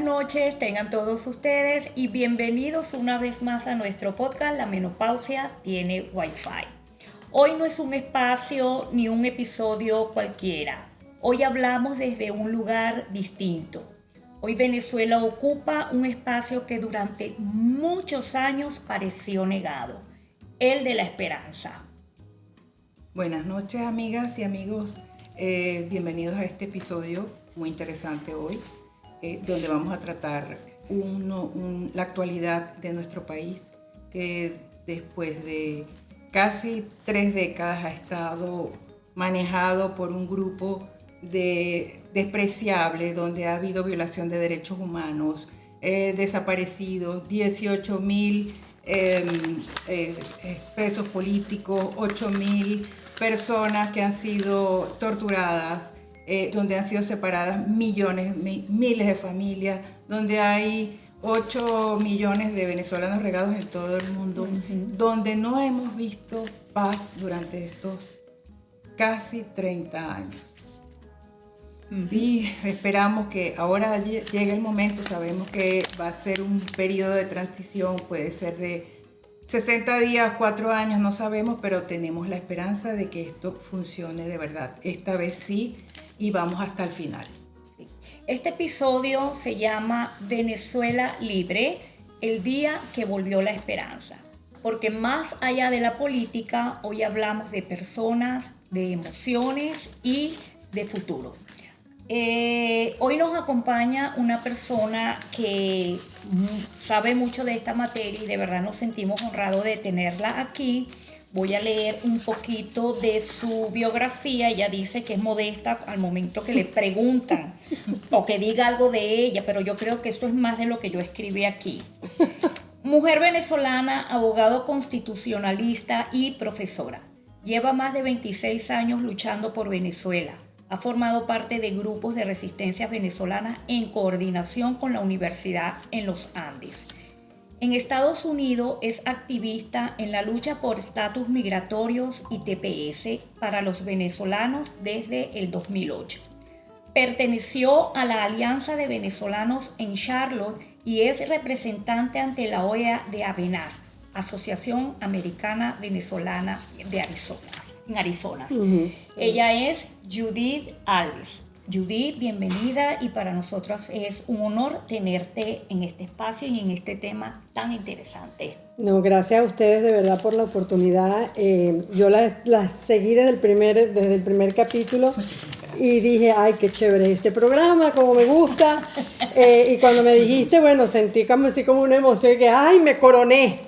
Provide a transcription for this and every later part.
noches, tengan todos ustedes y bienvenidos una vez más a nuestro podcast La Menopausia Tiene Wi-Fi. Hoy no es un espacio ni un episodio cualquiera. Hoy hablamos desde un lugar distinto. Hoy Venezuela ocupa un espacio que durante muchos años pareció negado, el de la esperanza. Buenas noches, amigas y amigos. Bienvenidos a este episodio muy interesante hoy, donde vamos a tratar la actualidad de nuestro país, que después de casi 3 décadas ha estado manejado por un grupo despreciable, donde ha habido violación de derechos humanos, desaparecidos, 18,000 presos políticos, 8,000 personas que han sido torturadas, donde han sido separadas miles de familias, donde hay 8 millones de venezolanos regados en todo el mundo, donde no hemos visto paz durante estos casi 30 años. Y esperamos que ahora llegue el momento. Sabemos que va a ser un periodo de transición, puede ser de 60 días, 4 años, no sabemos, pero tenemos la esperanza de que esto funcione de verdad. Esta vez sí, y vamos hasta el final. Este episodio se llama Venezuela Libre, el día que volvió la esperanza. Porque más allá de la política, hoy hablamos de personas, de emociones y de futuro. Hoy nos acompaña una persona que sabe mucho de esta materia y de verdad nos sentimos honrados de tenerla aquí. Voy a leer un poquito de su biografía. Ella dice que es modesta al momento que le preguntan o que diga algo de ella, pero yo creo que esto es más de lo que yo escribí aquí. Mujer venezolana, abogado constitucionalista y profesora. Lleva más de 26 años luchando por Venezuela. Ha formado parte de grupos de resistencia venezolanas en coordinación con la Universidad en los Andes. En Estados Unidos es activista en la lucha por estatus migratorios y TPS para los venezolanos desde el 2008. Perteneció a la Alianza de Venezolanos en Charlotte y es representante ante la OEA de AVENAS, Asociación Americana Venezolana de Arizona. Ella es Judith Alves. Judith, bienvenida, y para nosotros es un honor tenerte en este espacio y en este tema tan interesante. No, gracias a ustedes de verdad por la oportunidad. Yo las seguí desde el primer capítulo y dije, ay, qué chévere este programa, como me gusta. Y cuando me dijiste, bueno, sentí como así como una emoción que, ay, me coroné.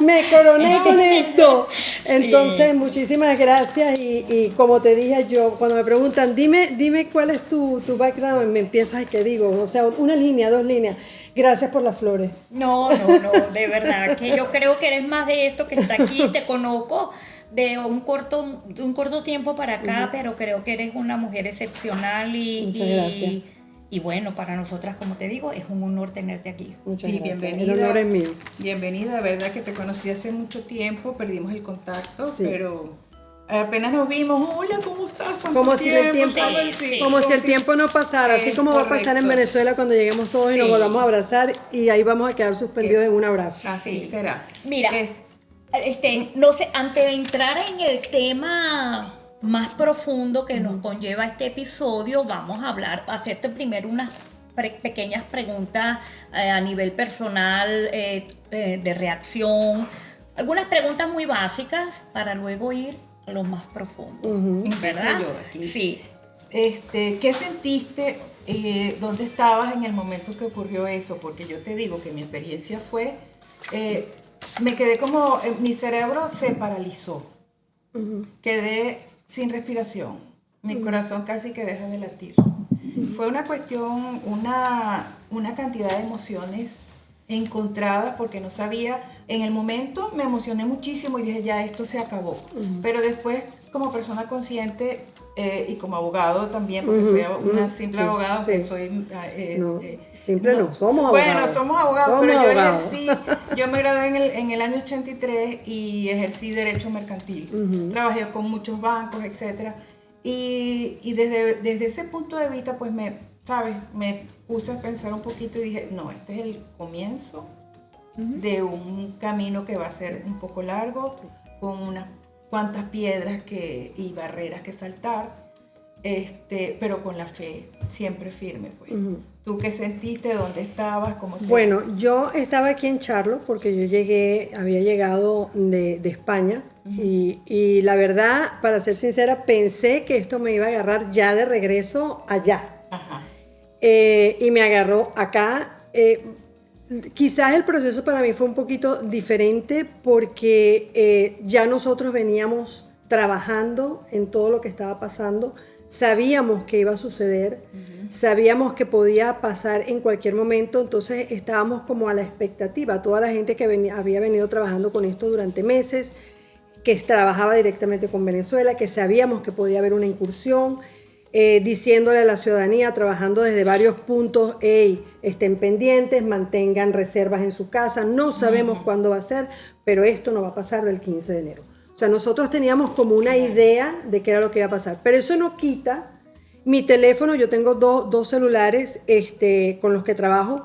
Me coroné con esto. Entonces, muchísimas gracias y como te dije yo, cuando me preguntan, dime cuál es tu background, me empiezas, ay, ¿qué digo? O sea, 1 línea, 2 líneas. Gracias por las flores. No, de verdad, que yo creo que eres más de esto que está aquí, te conozco de un corto tiempo para acá, pero creo que eres una mujer excepcional Muchas gracias. Y bueno, para nosotras, como te digo, es un honor tenerte aquí. Muchas gracias. Bienvenida. El honor es mío. Bienvenida, de verdad que te conocí hace mucho tiempo, perdimos el contacto, Sí. pero apenas nos vimos, hola, ¿cómo estás? Como si el tiempo no pasara, así como va a pasar en Venezuela cuando lleguemos todos y nos volvamos a abrazar y ahí vamos a quedar suspendidos en un abrazo. Así será. Mira, no sé, antes de entrar en el tema más profundo que nos conlleva este episodio, vamos a hacerte primero unas pequeñas preguntas a nivel personal, de reacción, algunas preguntas muy básicas para luego ir a lo más profundo, ¿verdad? Empiezo yo aquí. Sí. ¿Qué sentiste? ¿Dónde estabas en el momento que ocurrió eso? Porque yo te digo que mi experiencia fue, me quedé como, mi cerebro se paralizó, quedé sin respiración, mi corazón casi que deja de latir. Fue una cuestión, una cantidad de emociones encontradas porque no sabía, en el momento me emocioné muchísimo y dije ya esto se acabó, pero después como persona consciente y como abogado también, porque soy una simple abogada, que soy... simple no, somos abogados. Bueno, somos abogados, pero yo ejercí, yo me gradué en el año 83 y ejercí derecho mercantil. Trabajé con muchos bancos, etcétera. Y desde ese punto de vista, pues ¿sabes? Me puse a pensar un poquito y dije, no, este es el comienzo de un camino que va a ser un poco largo, con unas cuantas piedras y barreras que saltar, pero con la fe siempre firme, pues. ¿Tú qué sentiste? ¿Dónde estabas? ¿Cómo te... Bueno, yo estaba aquí en Charlo porque yo había llegado de España y la verdad, para ser sincera, pensé que esto me iba a agarrar ya de regreso allá. Ajá. Y me agarró acá. Quizás el proceso para mí fue un poquito diferente porque ya nosotros veníamos trabajando en todo lo que estaba pasando, sabíamos que iba a suceder, sabíamos que podía pasar en cualquier momento, entonces estábamos como a la expectativa, toda la gente que había venido trabajando con esto durante meses, que trabajaba directamente con Venezuela, que sabíamos que podía haber una incursión, diciéndole a la ciudadanía, trabajando desde varios puntos, hey, estén pendientes, mantengan reservas en su casa, no sabemos cuándo va a ser, pero esto no va a pasar del 15 de enero. O sea, nosotros teníamos como una idea de qué era lo que iba a pasar, pero eso no quita mi teléfono. Yo tengo dos celulares con los que trabajo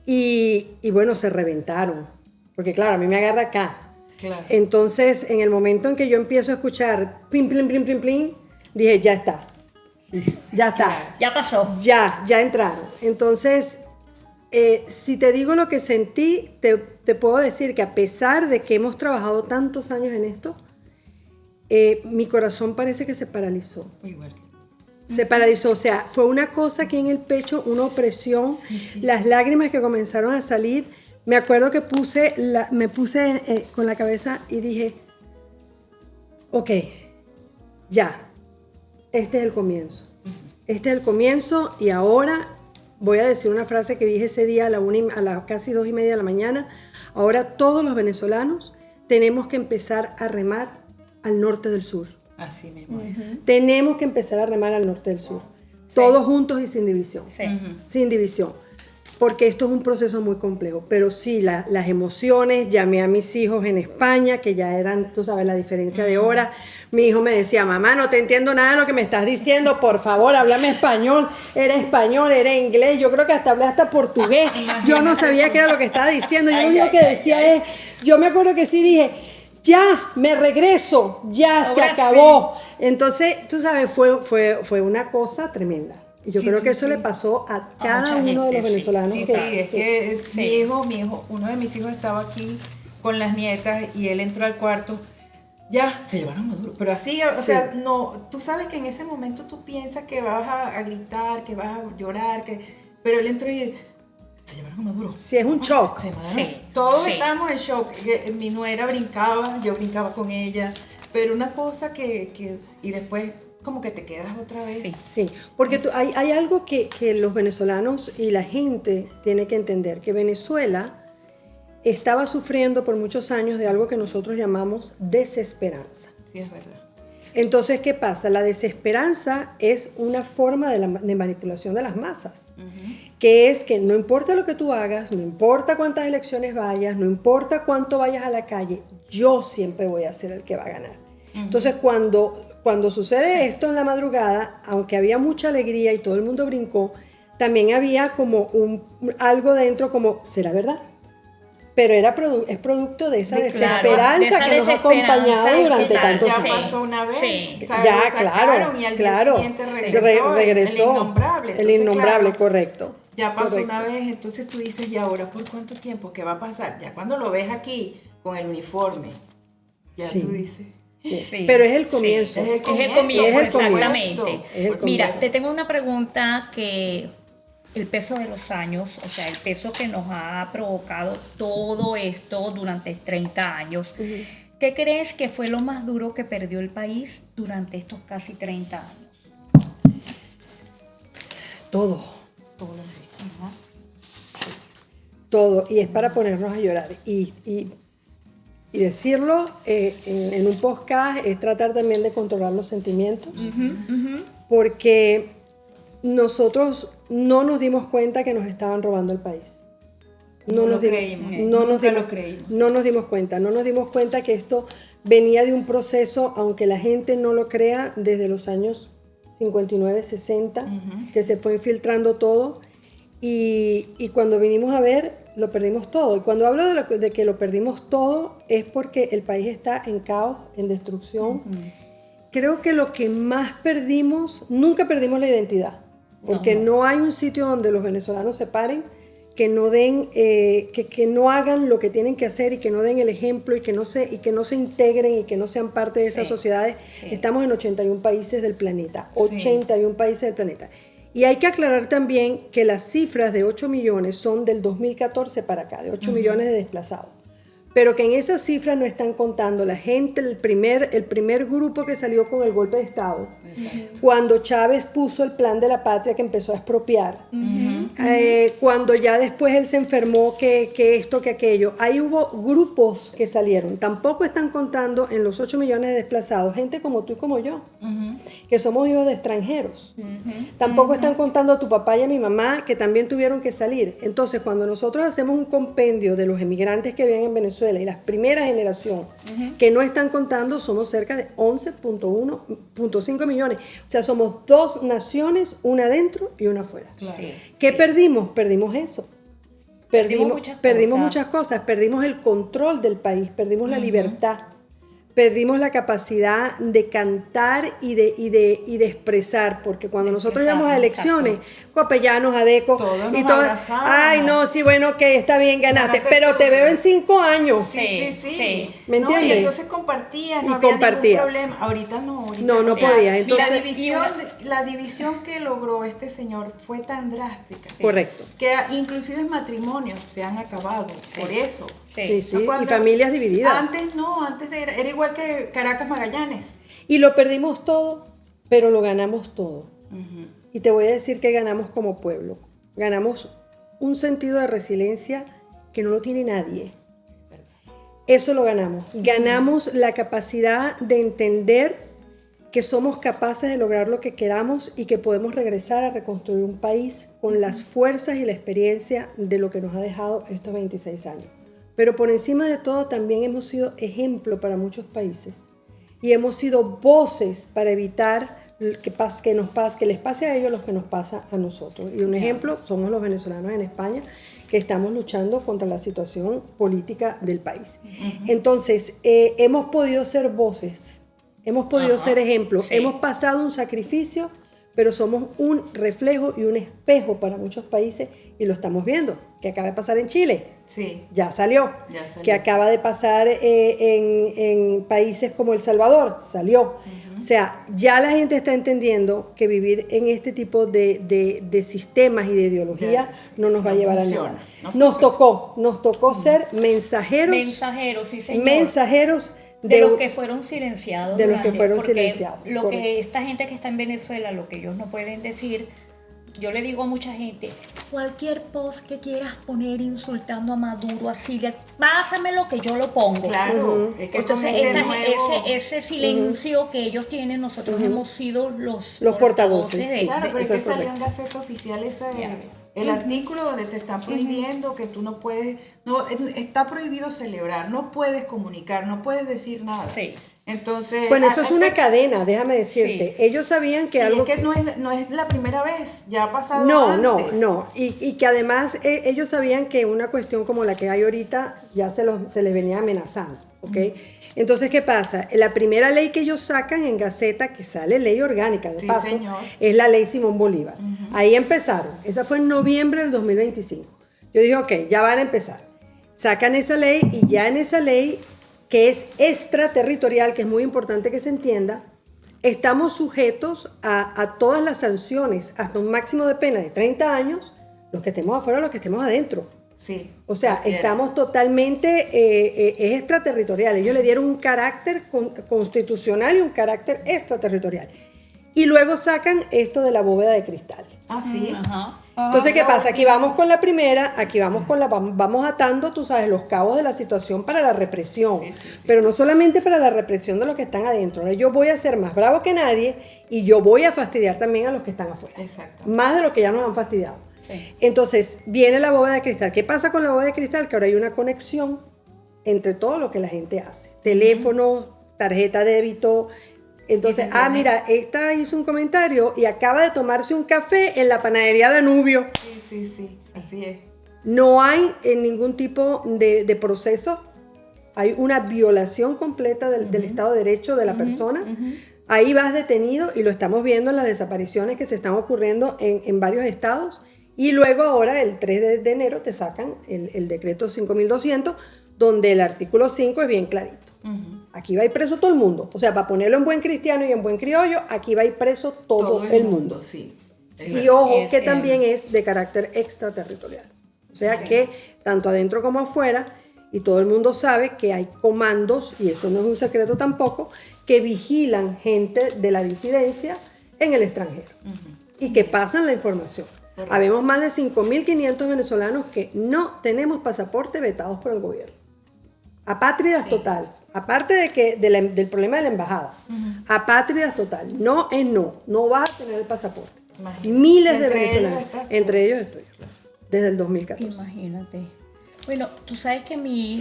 y bueno, se reventaron, porque claro, a mí me agarra acá. Claro. Entonces, en el momento en que yo empiezo a escuchar plin, plin, plin, plin, plin, dije, ya está. Ya está. Ya pasó. Ya entraron. Entonces, si te digo lo que sentí, te puedo decir que a pesar de que hemos trabajado tantos años en esto, mi corazón parece que se paralizó. Igual. Se paralizó, o sea, fue una cosa aquí en el pecho, una opresión, las lágrimas que comenzaron a salir. Me acuerdo que me puse con la cabeza y dije, ok, ya. Este es el comienzo. Este es el comienzo y ahora voy a decir una frase que dije ese día a las casi 2:30 de la mañana. Ahora todos los venezolanos tenemos que empezar a remar al norte del sur. Así mismo es. Tenemos que empezar a remar al norte del sur. Todos juntos y sin división. Sí. Sin división. Porque esto es un proceso muy complejo. Pero sí, las emociones, llamé a mis hijos en España, que ya eran, tú sabes, la diferencia de hora. Mi hijo me decía, mamá, no te entiendo nada de lo que me estás diciendo, por favor, háblame español, era inglés, yo creo que hablé hasta portugués, yo no sabía qué era lo que estaba diciendo, yo lo único que decía es, yo me acuerdo que sí dije, ya, me regreso, ya Ahora se acabó. Entonces, tú sabes, fue una cosa tremenda. Y yo creo que eso le pasó a cada uno de los venezolanos. Sí, es que mi hijo, uno de mis hijos estaba aquí con las nietas y él entró al cuarto. Ya, se llevaron a Maduro. Pero así, o sea, no, tú sabes que en ese momento tú piensas que vas a gritar, que vas a llorar, pero él entró y se llevaron a Maduro. Sí, es un shock. Todos estábamos en shock. Mi nuera brincaba, yo brincaba con ella, pero una cosa y después como que te quedas otra vez. Sí, porque hay algo que los venezolanos y la gente tiene que entender, que Venezuela estaba sufriendo por muchos años de algo que nosotros llamamos desesperanza. Sí, es verdad. Entonces, ¿qué pasa? La desesperanza es una forma de manipulación de las masas, que es que no importa lo que tú hagas, no importa cuántas elecciones vayas, no importa cuánto vayas a la calle, yo siempre voy a ser el que va a ganar. Entonces, cuando sucede esto en la madrugada, aunque había mucha alegría y todo el mundo brincó, también había como algo dentro como, ¿será verdad? Pero es producto de esa desesperanza que nos ha acompañado durante tantos años. Ya pasó una vez, ya, claro, y al día siguiente regresó el innombrable, correcto. Ya pasó una vez, entonces tú dices, ¿y ahora por cuánto tiempo? ¿Qué va a pasar? Ya cuando lo ves aquí con el uniforme, ya tú dices... Sí. Pero es el comienzo. Es el comienzo, exactamente. Mira, comienzo. te tengo una pregunta que el peso de los años, o sea, el peso que nos ha provocado todo esto durante 30 años, ¿qué crees que fue lo más duro que perdió el país durante estos casi 30 años? Todo. Sí. Todo. Y es para ponernos a llorar. Y decirlo en un podcast es tratar también de controlar los sentimientos, porque nosotros no nos dimos cuenta que nos estaban robando el país. No nos dimos cuenta que esto venía de un proceso, aunque la gente no lo crea, desde los años 59, 60, que se fue infiltrando todo. Y cuando vinimos a ver, lo perdimos todo. Y cuando hablo de que lo perdimos todo, es porque el país está en caos, en destrucción. Creo que lo que más perdimos, nunca perdimos la identidad. Porque no hay un sitio donde los venezolanos se paren, que no den, que no hagan lo que tienen que hacer y que no den el ejemplo y que no se integren y que no sean parte de esas sociedades. Estamos en 81 países del planeta, 81 países del planeta. Y hay que aclarar también que las cifras de 8 millones son del 2014 para acá, de 8 millones de desplazados. Pero que en esas cifras no están contando la gente, el primer grupo que salió con el golpe de Estado, cuando Chávez puso el plan de la patria que empezó a expropiar, cuando ya después él se enfermó, que esto, que aquello. Ahí hubo grupos que salieron. Tampoco están contando en los 8 millones de desplazados gente como tú y como yo, que somos hijos de extranjeros. Tampoco están contando a tu papá y a mi mamá, que también tuvieron que salir. Entonces, cuando nosotros hacemos un compendio de los emigrantes que viven en Venezuela y la primera generación que no están contando, somos cerca de 11.5 millones. O sea, somos 2 naciones, una adentro y una afuera. Claro. ¿Qué perdimos? Perdimos eso. Perdimos muchas cosas. Perdimos el control del país, perdimos la libertad. Perdimos la capacidad de cantar y de expresar, porque cuando nosotros íbamos a elecciones, copellanos, adeco, todos y todo, ay, no, sí, bueno, que está bien, ganaste, pero te veo en 5 años. Sí. ¿Me entiendes? Y entonces compartías, no y había compartías. ningún problema. Ahorita no. No podías. Entonces, la división que logró este señor fue tan drástica. Correcto. Que inclusive matrimonios se han acabado por eso. Sí. Y familias divididas. Antes era igual que Caracas Magallanes. Y lo perdimos todo, pero lo ganamos todo. Y te voy a decir que ganamos como pueblo. Ganamos un sentido de resiliencia que no lo tiene nadie. Eso lo ganamos. Ganamos la capacidad de entender que somos capaces de lograr lo que queramos y que podemos regresar a reconstruir un país con las fuerzas y la experiencia de lo que nos ha dejado estos 26 años. Pero por encima de todo también hemos sido ejemplo para muchos países y hemos sido voces para evitar que les pase a ellos lo que nos pasa a nosotros. Y un ejemplo somos los venezolanos en España, que estamos luchando contra la situación política del país. Entonces, hemos podido ser voces, hemos podido ser ejemplos, hemos pasado un sacrificio, pero somos un reflejo y un espejo para muchos países y lo estamos viendo, que acaba de pasar en Chile. Sí. Ya salió. Que acaba de pasar en países como El Salvador, salió. O sea, ya la gente está entendiendo que vivir en este tipo de sistemas y de ideología no nos va a llevar a nada. Nos tocó ser mensajeros. Mensajeros, sí, señor. Mensajeros de los que fueron silenciados. De los que fueron silenciados. Lo que esta gente que está en Venezuela, lo que ellos no pueden decir, yo le digo a mucha gente, cualquier post que quieras poner insultando a Maduro, así, pásame lo que yo lo pongo. Claro. Es que entonces ese silencio que ellos tienen, nosotros hemos sido los portavoces. Claro, pero es que salió en Gaceta Oficial el artículo donde te están prohibiendo que tú no puedes, está prohibido celebrar, no puedes comunicar, no puedes decir nada. Sí. Entonces, bueno, eso es una cadena, déjame decirte. Ellos sabían que algo... Es que no es la primera vez, ya ha pasado antes. No. Y que además ellos sabían que una cuestión como la que hay ahorita ya se les venía amenazando, ¿ok? Entonces, ¿qué pasa? La primera ley que ellos sacan en Gaceta, que sale ley orgánica, de paso, señor, es la ley Simón Bolívar. Ahí empezaron. Esa fue en noviembre del 2025. Yo dije, ok, ya van a empezar. Sacan esa ley y ya en esa ley, que es extraterritorial, que es muy importante que se entienda, estamos sujetos a todas las sanciones, hasta un máximo de pena de 30 años, los que estemos afuera, los que estemos adentro. Sí. O sea, estamos totalmente, es extraterritorial. Ellos le dieron un carácter constitucional y un carácter extraterritorial. Y luego sacan esto de la bóveda de cristal. Ah, sí. Ajá. Entonces, ¿qué pasa? Aquí vamos con la primera, aquí vamos atando, tú sabes, los cabos de la situación para la represión. Sí. Pero no solamente para la represión de los que están adentro. Ahora yo voy a ser más bravo que nadie y yo voy a fastidiar también a los que están afuera. Exacto. Más de lo que ya nos han fastidiado. Sí. Entonces, viene la bóveda de cristal. ¿Qué pasa con la bóveda de cristal? Que ahora hay una conexión entre todo lo que la gente hace. Teléfono, tarjeta de débito, Entonces, mira, esta hizo un comentario y acaba de tomarse un café en la panadería Danubio. Sí, así es. No hay ningún tipo de proceso. Hay una violación completa del Estado de Derecho de la persona. Ahí vas detenido y lo estamos viendo en las desapariciones que se están ocurriendo en varios estados. Y luego ahora, el 3 de enero, te sacan el decreto 5200, donde el artículo 5 es bien clarito. Aquí va a ir preso todo el mundo. O sea, para ponerlo en buen cristiano y en buen criollo, aquí va a ir preso todo el mundo. Sí. Y ojo, que también es de carácter extraterritorial. O sea que tanto adentro como afuera, y todo el mundo sabe que hay comandos, y eso no es un secreto tampoco, que vigilan gente de la disidencia en el extranjero y que pasan la información. Habemos más de 5.500 venezolanos que no tenemos pasaporte vetados por el gobierno. Apátridas total. Aparte del problema de la embajada. Apátridas total. No es no vas a tener el pasaporte. Imagínate. Miles de venezolanos. Entre ellos estoy yo. Desde el 2014. Imagínate. Bueno, tú sabes que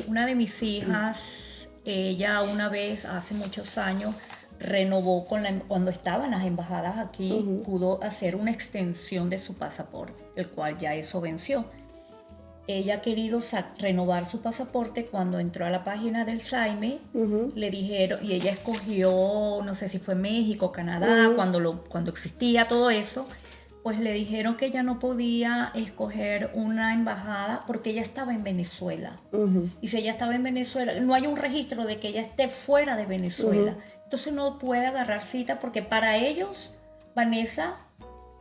una de mis hijas, ella una vez, hace muchos años, renovó cuando estaba en las embajadas aquí, pudo hacer una extensión de su pasaporte, el cual ya eso venció. Ella ha querido renovar su pasaporte. Cuando entró a la página del SAIME, le dijeron, y ella escogió, no sé si fue México, Canadá, cuando existía todo eso, pues le dijeron que ella no podía escoger una embajada porque ella estaba en Venezuela. Y si ella estaba en Venezuela, no hay un registro de que ella esté fuera de Venezuela. Entonces no puede agarrar cita porque para ellos, Vanessa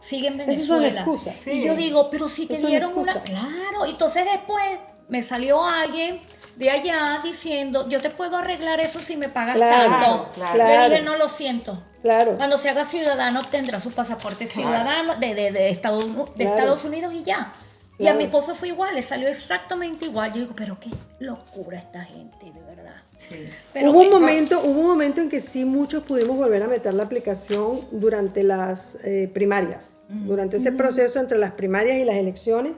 sigue en Venezuela. Esas son excusas. Sí. Y yo digo, pero si te dieron una... Claro, entonces después me salió alguien de allá diciendo, yo te puedo arreglar eso si me pagas tanto. Le dije, no, lo siento. Claro. Cuando se haga ciudadano obtendrá su pasaporte ciudadano de Estados Unidos y ya. Y a mi esposo fue igual, le salió exactamente igual. Yo digo, pero qué locura esta gente, de verdad. Sí. Pero hubo un momento en que sí muchos pudimos volver a meter la aplicación durante las primarias. Durante ese proceso entre las primarias y las elecciones,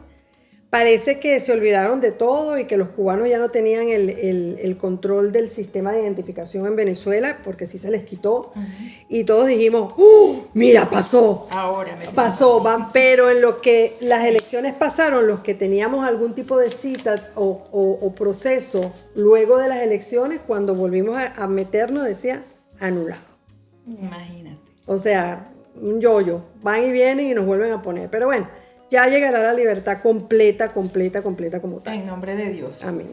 parece que se olvidaron de todo y que los cubanos ya no tenían el control del sistema de identificación en Venezuela, porque sí se les quitó. Y todos dijimos, mira, pasó. Pasó, pero en lo que las elecciones pasaron, los que teníamos algún tipo de cita o proceso luego de las elecciones, cuando volvimos a meternos, decía anulado. Imagínate. O sea, un yo-yo. Van y vienen y nos vuelven a poner. Pero bueno, ya llegará la libertad completa como tal. En nombre de Dios. Amén.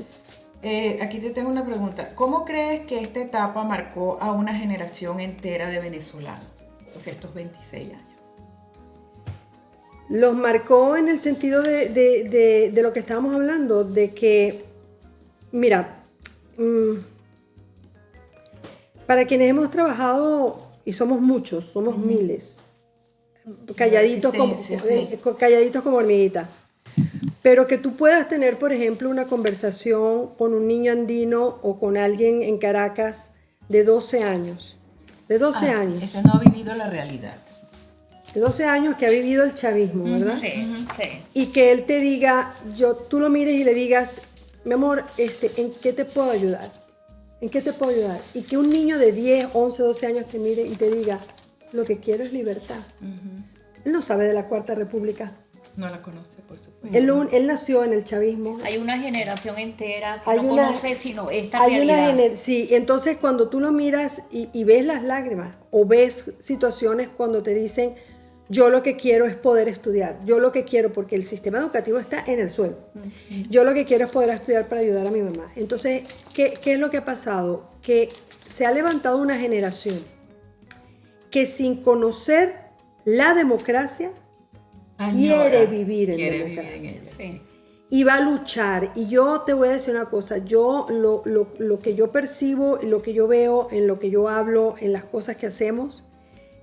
Aquí te tengo una pregunta. ¿Cómo crees que esta etapa marcó a una generación entera de venezolanos? O sea, estos 26 años. Los marcó en el sentido de lo que estábamos hablando, de que, mira, para quienes hemos trabajado, y somos muchos, somos miles, calladitos como hormiguitas, pero que tú puedas tener, por ejemplo, una conversación con un niño andino o con alguien en Caracas de 12 años. De 12 años. Ese no ha vivido la realidad. De 12 años que ha vivido el chavismo, ¿verdad? Sí. Y que él te diga, tú lo mires y le digas, mi amor, ¿en qué te puedo ayudar? ¿En qué te puedo ayudar? Y que un niño de 10, 11, 12 años te mire y te diga, lo que quiero es libertad. Él no sabe de la Cuarta República. No la conoce, por supuesto. Él nació en el chavismo. Hay una generación entera que no conoce sino esta realidad. Sí, entonces cuando tú lo miras y ves las lágrimas o ves situaciones cuando te dicen, yo lo que quiero es poder estudiar, yo lo que quiero, porque el sistema educativo está en el suelo, yo lo que quiero es poder estudiar para ayudar a mi mamá. Entonces, ¿qué es lo que ha pasado? Que se ha levantado una generación que sin conocer la democracia quiere vivir en democracia. Sí. Y va a luchar. Y yo te voy a decir una cosa, yo lo que yo percibo, lo que yo veo, en lo que yo hablo, en las cosas que hacemos,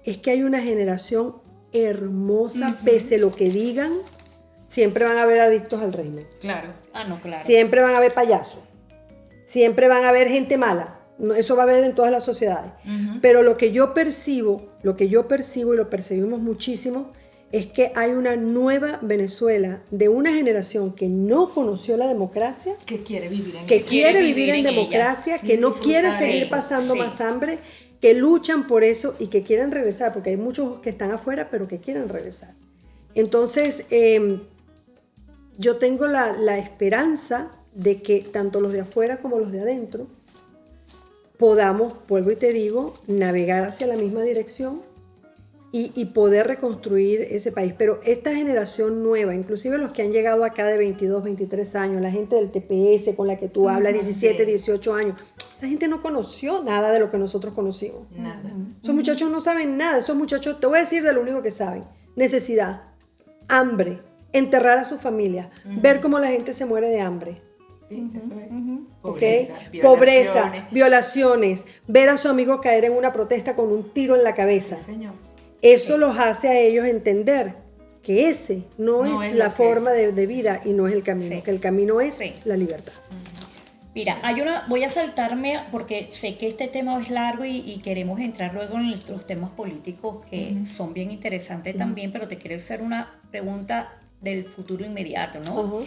es que hay una generación hermosa, pese a lo que digan, siempre van a haber adictos al régimen. Claro. Claro. Siempre van a haber payasos. Siempre van a haber gente mala. Eso va a haber en todas las sociedades. Pero lo que yo percibo y lo percibimos muchísimo, es que hay una nueva Venezuela de una generación que no conoció la democracia, que quiere vivir en democracia, que no quiere seguir pasando más hambre, que luchan por eso y que quieren regresar, porque hay muchos que están afuera, pero que quieren regresar. Entonces, yo tengo la esperanza de que tanto los de afuera como los de adentro podamos, vuelvo y te digo, navegar hacia la misma dirección y poder reconstruir ese país. Pero esta generación nueva, inclusive los que han llegado acá de 22, 23 años, la gente del TPS con la que tú hablas, 17, 18 años, esa gente no conoció nada de lo que nosotros conocimos. Nada. Esos muchachos no saben nada. Esos muchachos, te voy a decir de lo único que saben: necesidad, hambre, enterrar a su familia, ver cómo la gente se muere de hambre. Sí, eso es. ¿Okay? Pobreza, violaciones, ver a su amigo caer en una protesta con un tiro en la cabeza. Sí, señor. Eso los hace a ellos entender que ese no es la forma de vida y no es el camino, que el camino es la libertad. Mira, voy a saltarme porque sé que este tema es largo y queremos entrar luego en los temas políticos que son bien interesantes también, pero te quiero hacer una pregunta del futuro inmediato, ¿no?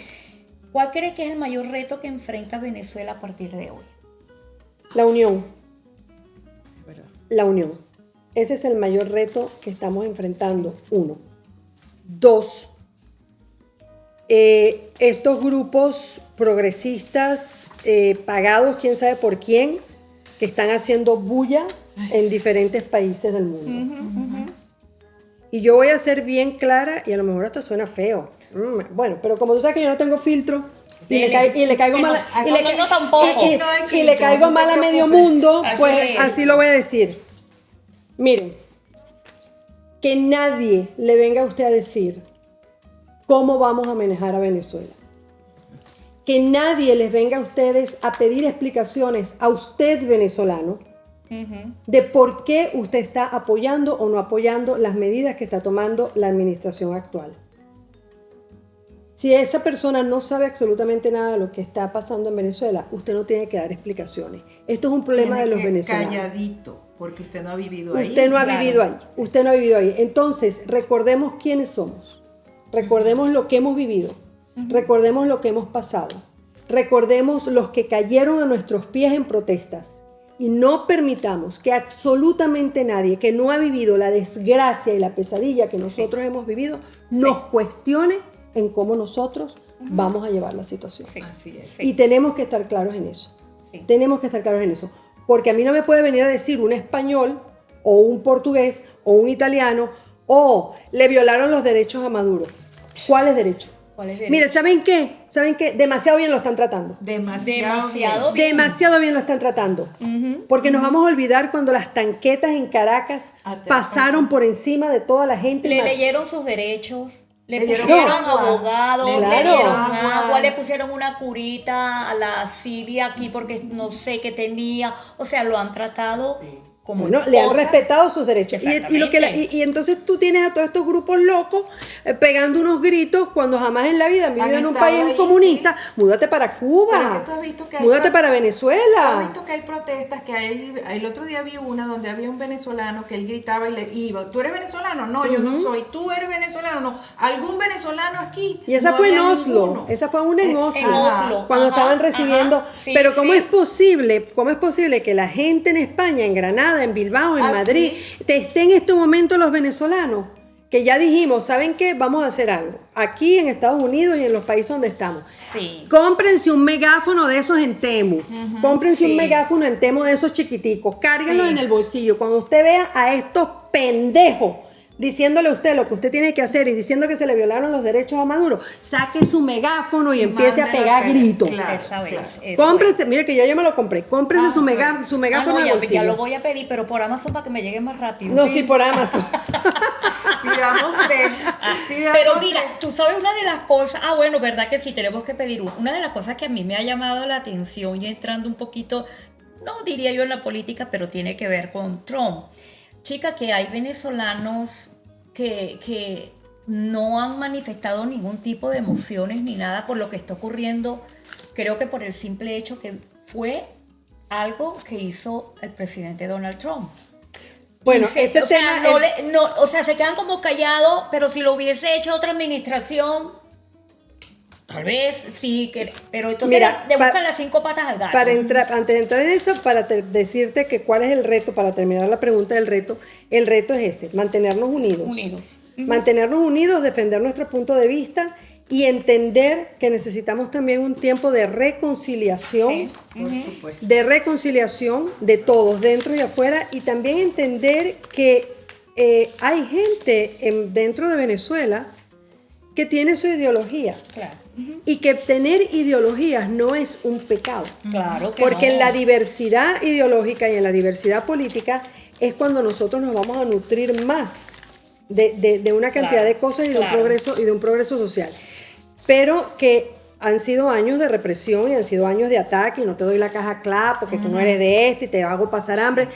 ¿Cuál crees que es el mayor reto que enfrenta Venezuela a partir de hoy? La unión. La unión. Ese es el mayor reto que estamos enfrentando, 1. 2, estos grupos progresistas pagados, quién sabe por quién, que están haciendo bulla en diferentes países del mundo. Y yo voy a ser bien clara, y a lo mejor hasta suena feo. Bueno, pero como tú sabes que yo no tengo filtro, y le caigo mal a medio mundo, pues así lo voy a decir. Miren, que nadie le venga a usted a decir cómo vamos a manejar a Venezuela. Que nadie les venga a ustedes a pedir explicaciones a usted, venezolano, de por qué usted está apoyando o no apoyando las medidas que está tomando la administración actual. Si esa persona no sabe absolutamente nada de lo que está pasando en Venezuela, usted no tiene que dar explicaciones. Esto es un problema de los venezolanos. Calladito, porque usted no ha vivido ahí. Usted no ha vivido ahí. Usted no ha vivido ahí. Entonces, recordemos quiénes somos. Recordemos lo que hemos vivido. Recordemos lo que hemos pasado. Recordemos los que cayeron a nuestros pies en protestas. Y no permitamos que absolutamente nadie que no ha vivido la desgracia y la pesadilla que nosotros hemos vivido nos cuestione en cómo nosotros vamos a llevar la situación. Así es. Y tenemos que estar claros en eso. Tenemos que estar claros en eso. Porque a mí no me puede venir a decir un español o un portugués o un italiano: oh, le violaron los derechos a Maduro. ¿Cuáles derechos? Mire, ¿saben qué? Demasiado bien lo están tratando. Demasiado bien. Demasiado bien lo están tratando. Porque nos vamos a olvidar cuando las tanquetas en Caracas pasaron por encima de toda la gente. Le leyeron sus derechos. Le pusieron abogados, le dieron agua, le pusieron una curita a la Siria aquí porque no sé qué tenía. O sea, lo han tratado como le han respetado sus derechos. Y entonces tú tienes a todos estos grupos locos pegando unos gritos cuando jamás en la vida han vivido en un país comunista. Múdate para Cuba. Pero es que tú has visto que múdate para Venezuela. Tú has visto que hay protestas, que el otro día vi una donde había un venezolano que él gritaba y le iba: ¿tú eres venezolano? No, yo no soy. ¿Tú eres venezolano? No. ¿Algún venezolano aquí? Y esa no fue en había Oslo. ninguno. Esa fue una en Oslo. En Oslo. Cuando estaban recibiendo. Pero ¿cómo es posible que la gente en España, en Granada, en Bilbao, en Madrid, estén en este momento los venezolanos? Que ya dijimos, ¿saben qué? Vamos a hacer algo. Aquí en Estados Unidos y en los países donde estamos. Cómprense un megáfono de esos en Temu. Cómprense un megáfono en Temu de esos chiquiticos. Cárguenlos en el bolsillo. Cuando usted vea a estos pendejos diciéndole a usted lo que usted tiene que hacer y diciendo que se le violaron los derechos a Maduro, saque su megáfono y empiece a pegar gritos. Cómprense, mire que yo ya me lo compré. Cómprense su megáfono en el bolsillo. Ya lo voy a pedir, pero por Amazon para que me llegue más rápido. No, sí, por Amazon. Pidamos tres. Pero mira, tú sabes una de las cosas, bueno, verdad que sí, tenemos que pedir una de las cosas que a mí me ha llamado la atención y entrando un poquito, no diría yo en la política, pero tiene que ver con Trump. Chica, que hay venezolanos que no han manifestado ningún tipo de emociones ni nada por lo que está ocurriendo, creo que por el simple hecho que fue algo que hizo el presidente Donald Trump. Bueno, ese tema se quedan como callados, pero si lo hubiese hecho otra administración, Tal vez sí, pero entonces Mira, le buscan las 5 patas al gato. Antes de entrar en eso, decirte que cuál es el reto, para terminar la pregunta del reto, el reto es ese, mantenernos unidos. Mantenernos unidos, defender nuestro punto de vista y entender que necesitamos también un tiempo de reconciliación, de reconciliación de todos, dentro y afuera, y también entender que hay gente dentro de Venezuela que tiene su ideología. Claro. Y que tener ideologías no es un pecado. Claro que porque no. en la diversidad ideológica y en la diversidad política es cuando nosotros nos vamos a nutrir más de una cantidad de cosas y de un progreso social. Pero que han sido años de represión y han sido años de ataque y no te doy la caja clap porque tú no eres de este y te hago pasar hambre.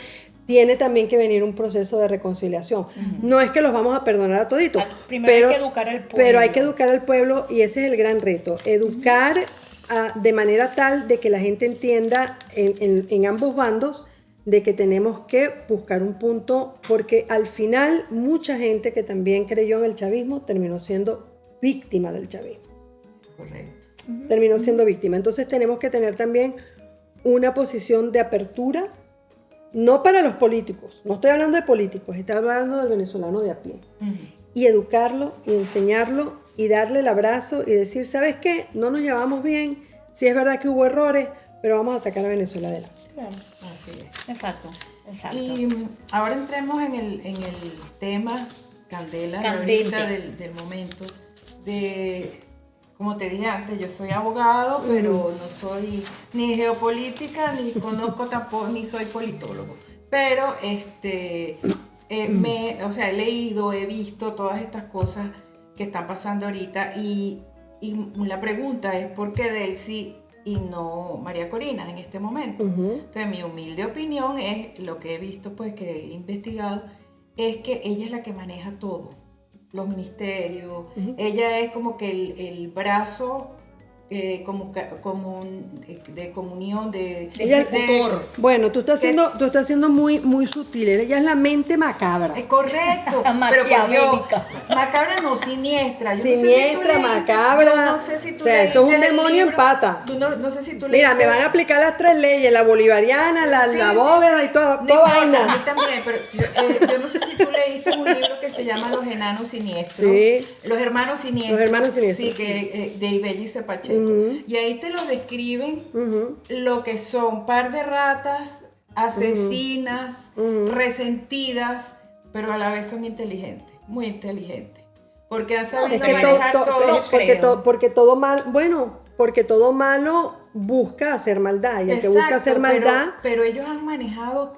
Tiene también que venir un proceso de reconciliación. No es que los vamos a perdonar a toditos. Primero hay que educar al pueblo. Pero hay que educar al pueblo y ese es el gran reto. Educar de manera tal de que la gente entienda en ambos bandos de que tenemos que buscar un punto, porque al final mucha gente que también creyó en el chavismo terminó siendo víctima del chavismo. Correcto. Terminó siendo víctima. Entonces tenemos que tener también una posición de apertura. No para los políticos, no estoy hablando de políticos, estoy hablando del venezolano de a pie. Y educarlo, y enseñarlo, y darle el abrazo, y decir, ¿sabes qué? No nos llevamos bien, sí es verdad que hubo errores, pero vamos a sacar a Venezuela adelante. Claro. Así es. Exacto. Y ahora entremos en el tema candela de ahorita, del momento, como te dije antes, yo soy abogado, pero no soy ni geopolítica, ni conozco tampoco, ni soy politólogo. Pero he leído, he visto todas estas cosas que están pasando ahorita y la pregunta es ¿por qué Delcy y no María Corina en este momento? Entonces mi humilde opinión es, lo que he visto, pues que he investigado, es que ella es la que maneja todo. Los ministerios, ella es como que el brazo de comunión bueno, tú estás siendo muy, muy sutil. Ella es la mente macabra. Es correcto, pero por Dios, macabra no, siniestra. Siniestra, macabra. No sé si tú eso es un demonio en pata. No sé si tú Mira, me van a aplicar las 3 leyes, la bolivariana, la bóveda y toda vaina. A mí también, pero yo no sé si tú leíste un libro que se llama Los Enanos Siniestros. Sí. Los Hermanos Siniestros. Los Hermanos Siniestros. Sí, que de Ibellice Pacheco. Y ahí te lo describen lo que son par de ratas, asesinas, resentidas, pero a la vez son inteligentes, muy inteligentes. Porque han sabido manejar todo. Porque todo malo busca hacer maldad. Y el que busca hacer maldad. Pero ellos han manejado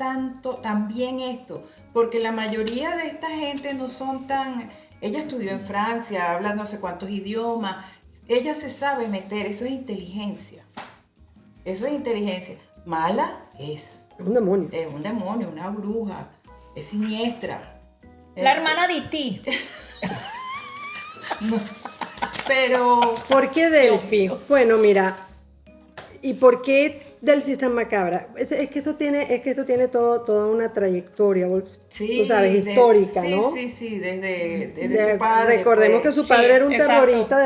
también esto. Porque la mayoría de esta gente no son tan. Ella estudió en Francia, habla no sé cuántos idiomas. Ella se sabe meter, eso es inteligencia. Eso es inteligencia. Mala es. Es un demonio. Es un demonio, una bruja. Es siniestra. La hermana de ti. No. Pero. ¿Por qué Delcy? Bueno, mira. ¿Y por qué Delcy es tan macabra? Es que esto tiene toda una trayectoria, tú sabes, histórica, ¿no? Sí, desde su padre. Recordemos que su padre era un terrorista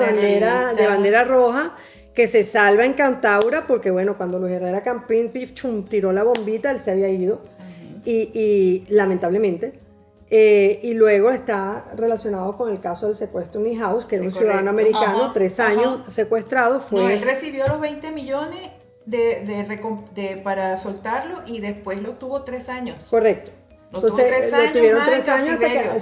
de bandera roja que se salva en Cantaura porque, bueno, cuando Luis Herrera Campín tiró la bombita, él se había ido y lamentablemente. Y luego está relacionado con el caso del secuestro de House, que era un ciudadano americano, 3 años secuestrado. Él recibió los 20 millones para soltarlo y después lo tuvo 3 años. Correcto. Entonces lo tuvieron 3 años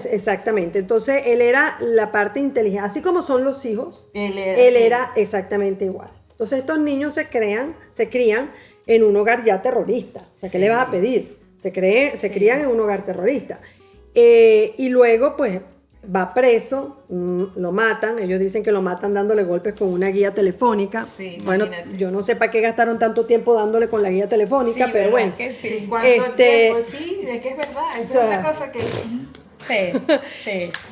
exactamente. Entonces él era la parte inteligente, así como son los hijos, él era exactamente igual. Entonces estos niños se crían en un hogar ya terrorista. O sea, ¿qué le vas a pedir? Se crían en un hogar terrorista. Y luego pues va preso, lo matan, ellos dicen que lo matan dándole golpes con una guía telefónica. Bueno, yo no sé para qué gastaron tanto tiempo dándole con la guía telefónica, pero bueno. Sí, ¿cuánto tiempo? Sí, es que es verdad, eso es una cosa que... Sí.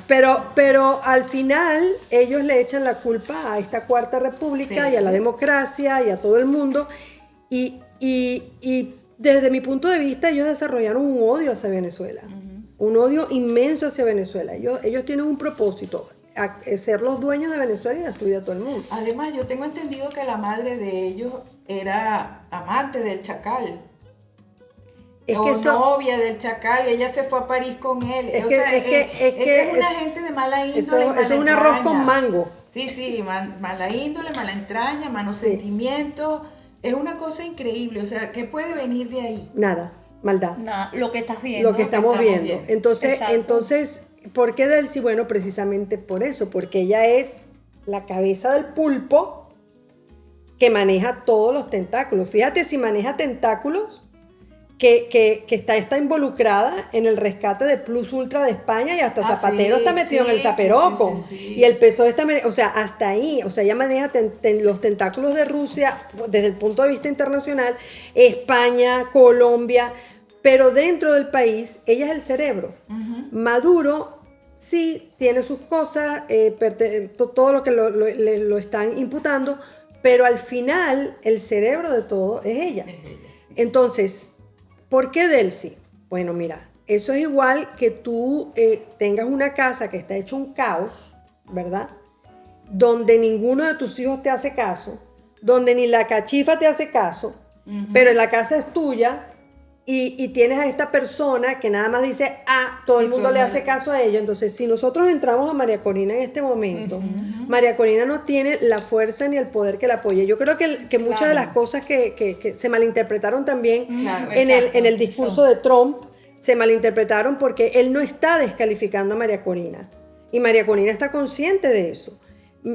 Pero al final ellos le echan la culpa a esta Cuarta República y a la democracia y a todo el mundo y desde mi punto de vista ellos desarrollaron un odio hacia Venezuela. Un odio inmenso hacia Venezuela. Ellos tienen un propósito. ser los dueños de Venezuela y destruir a todo el mundo. Además, yo tengo entendido que la madre de ellos era amante del Chacal. Novia del Chacal, y ella se fue a París con él. Es una gente de mala índole. Eso es un arroz con mango. Sí, mala índole, mala entraña, malos sentimientos. Es una cosa increíble. O sea, ¿qué puede venir de ahí? Nada, maldad. Lo que estás viendo. Lo que estamos viendo. Entonces, ¿por qué Delcy? Bueno, precisamente por eso, porque ella es la cabeza del pulpo que maneja todos los tentáculos. Fíjate si maneja tentáculos que está involucrada en el rescate de Plus Ultra de España, y hasta Zapatero está metido en el zaperoco. Y el PSOE está, o sea, hasta ahí. O sea, ella maneja los tentáculos de Rusia desde el punto de vista internacional, España, Colombia, pero dentro del país, ella es el cerebro. Maduro sí tiene sus cosas, todo lo que lo están imputando, pero al final el cerebro de todo es ella. Entonces, ¿por qué Delcy? Bueno, mira, eso es igual que tú tengas una casa que está hecha un caos, ¿verdad? Donde ninguno de tus hijos te hace caso, donde ni la cachifa te hace caso, pero la casa es tuya y tienes a esta persona que nada más dice, todo el mundo le hace caso a ella. Entonces, si nosotros entramos a María Corina en este momento, María Corina no tiene la fuerza ni el poder que la apoye. Yo creo que muchas de las cosas que se malinterpretaron también en el discurso de Trump, se malinterpretaron porque él no está descalificando a María Corina. Y María Corina está consciente de eso.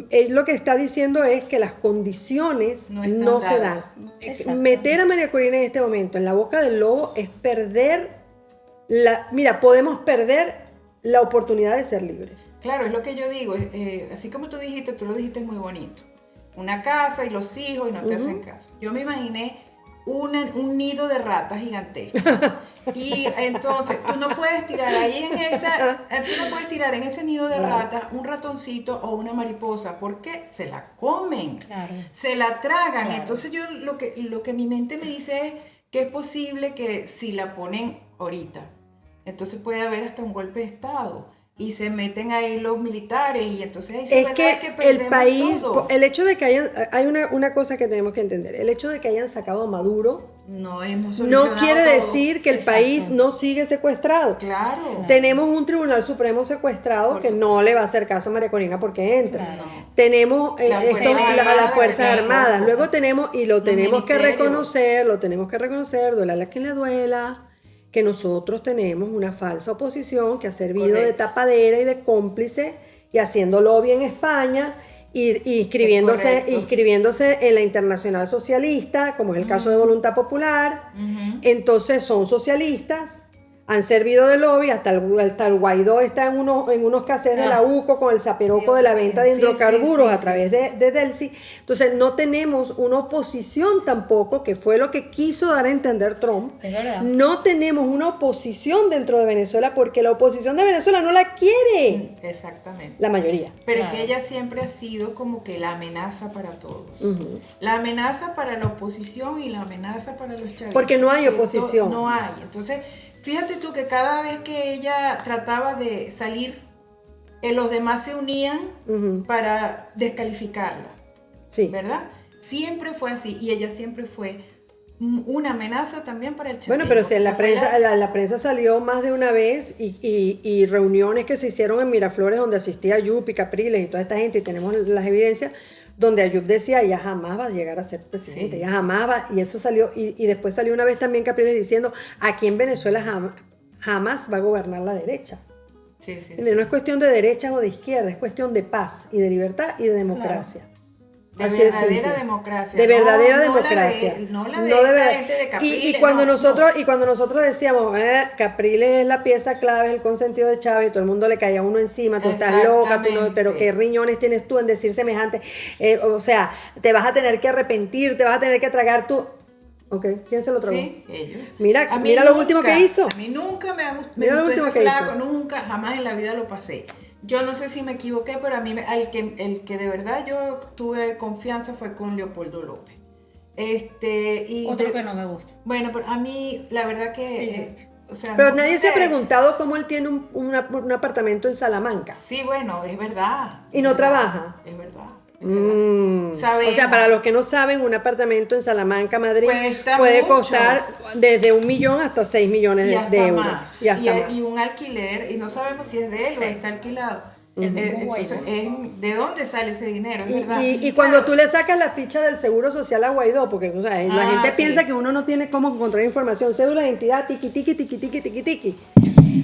Él lo que está diciendo es que las condiciones no se dan. Meter a María Corina en este momento en la boca del lobo es perder podemos perder la oportunidad de ser libres. Claro, es lo que yo digo, así como tú lo dijiste muy bonito. Una casa y los hijos y no te hacen caso. Yo me imaginé un nido de ratas gigantesco. Y entonces tú no puedes tirar en ese nido de ratas un ratoncito o una mariposa, porque se la comen, se la tragan. Entonces yo lo que mi mente me dice es que es posible que si la ponen ahorita, entonces puede haber hasta un golpe de estado. Y se meten ahí los militares y entonces ahí es que el país, todo. El hecho de que hay una cosa que tenemos que entender, el hecho de que hayan sacado a Maduro no quiere decir que el país no sigue secuestrado. Claro. Tenemos un Tribunal Supremo secuestrado que no le va a hacer caso a María Corina porque entra. Tenemos a las Fuerzas Armadas. Luego tenemos, y lo tenemos que reconocer, duela a quien le duela, que nosotros tenemos una falsa oposición que ha servido de tapadera y de cómplice y haciendo lobby en España y inscribiéndose en la Internacional Socialista, como es el caso de Voluntad Popular. Entonces son socialistas, han servido de lobby, hasta el Guaidó está en unos cassettes de la UCO con el zaperoco de la venta de hidrocarburos a través de Delcy. Entonces no tenemos una oposición tampoco, que fue lo que quiso dar a entender Trump. No tenemos una oposición dentro de Venezuela porque la oposición de Venezuela no la quiere. Exactamente. La mayoría. Pero es que ella siempre ha sido como que la amenaza para todos. La amenaza para la oposición y la amenaza para los chavistas. Porque no hay oposición. No hay. Entonces, fíjate tú que cada vez que ella trataba de salir, los demás se unían para descalificarla. Sí. ¿Verdad? Siempre fue así. Y ella siempre fue una amenaza también para el chavismo. Bueno, pero si en la prensa salió más de una vez y reuniones que se hicieron en Miraflores donde asistía Yupi, Capriles y toda esta gente, y tenemos las evidencias, donde Ayub decía, ella jamás va a llegar a ser presidente, ella jamás va, y eso salió, y después salió una vez también Capriles diciendo, aquí en Venezuela jamás va a gobernar la derecha. No es cuestión de derechas o de izquierda, es cuestión de paz y de libertad y de democracia. De verdadera democracia. De verdadera democracia. No la de esta gente de Capriles. Y cuando nosotros decíamos, Capriles es la pieza clave, es el consentido de Chávez, y todo el mundo le caía a uno encima, tú estás loca, pero qué riñones tienes tú en decir semejante. O sea, te vas a tener que arrepentir, te vas a tener que tragar tú. Ok, ¿quién se lo tragó? Sí, ellos. Mira lo último que hizo. A mí nunca me gustó ese flaco, nunca, jamás en la vida lo pasé. Yo no sé si me equivoqué, pero a mí el que de verdad yo tuve confianza fue con Leopoldo López. Otro que no me gusta. Bueno, pero a mí la verdad que, o sea, Pero no nadie se sé. ha preguntado cómo él tiene un apartamento en Salamanca Sí, bueno, es verdad. y no trabaja. Es verdad. O sea, para los que no saben, un apartamento en Salamanca, Madrid, Cuesta puede mucho. costar desde 1 millón hasta 6 millones Y hasta de euros. más. Y hasta más. Y un alquiler, y no sabemos si es de él o está alquilado. El mismo Entonces, Guaidó. ¿de dónde sale ese dinero? Es verdad. Y cuando tú le sacas la ficha del Seguro Social a Guaidó, porque o sea, la gente sí. piensa que uno no tiene cómo encontrar información, cédula de identidad, tiqui, tiqui, tiqui, tiqui, tiqui, tiqui.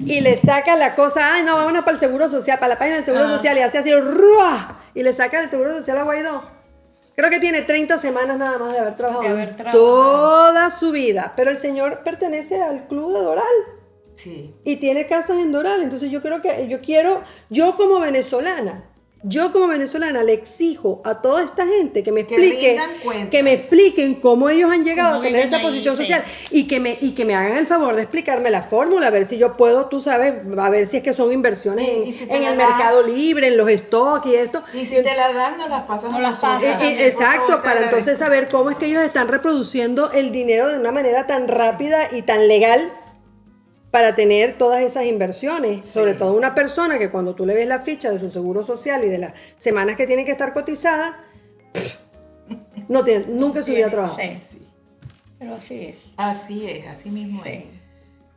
Y le saca la cosa, ay no, vámonos para el Seguro Social, para la página del Seguro Social, y hace así, ¡ruah! Y le saca el Seguro Social a Guaidó. Creo que tiene 30 semanas nada más de haber trabajado, De haber trabajado. toda su vida. Pero el señor pertenece al club de Doral. Sí. Y tiene casas en Doral. Entonces yo yo como venezolana le exijo a toda esta gente que me rindan cuentas. que me expliquen cómo ellos han llegado Cómo a tener viven esa ahí, posición sí. social y que me hagan el favor de explicarme la fórmula, a ver si yo puedo, tú sabes, a ver si es que son inversiones Y si te en la el dan. mercado libre, en los stocks y esto. Y si te las dan, no las pasas No a las nosotros pasas. también, por Exacto, favor, te para agradezco. entonces saber cómo es que ellos están reproduciendo el dinero de una manera tan rápida y tan legal para tener todas esas inversiones. Sobre todo una persona que cuando tú le ves la ficha de su seguro social y de las semanas que tiene que estar cotizada, nunca en su vida trabajado. Sí. Pero así es. Así mismo Sí. es.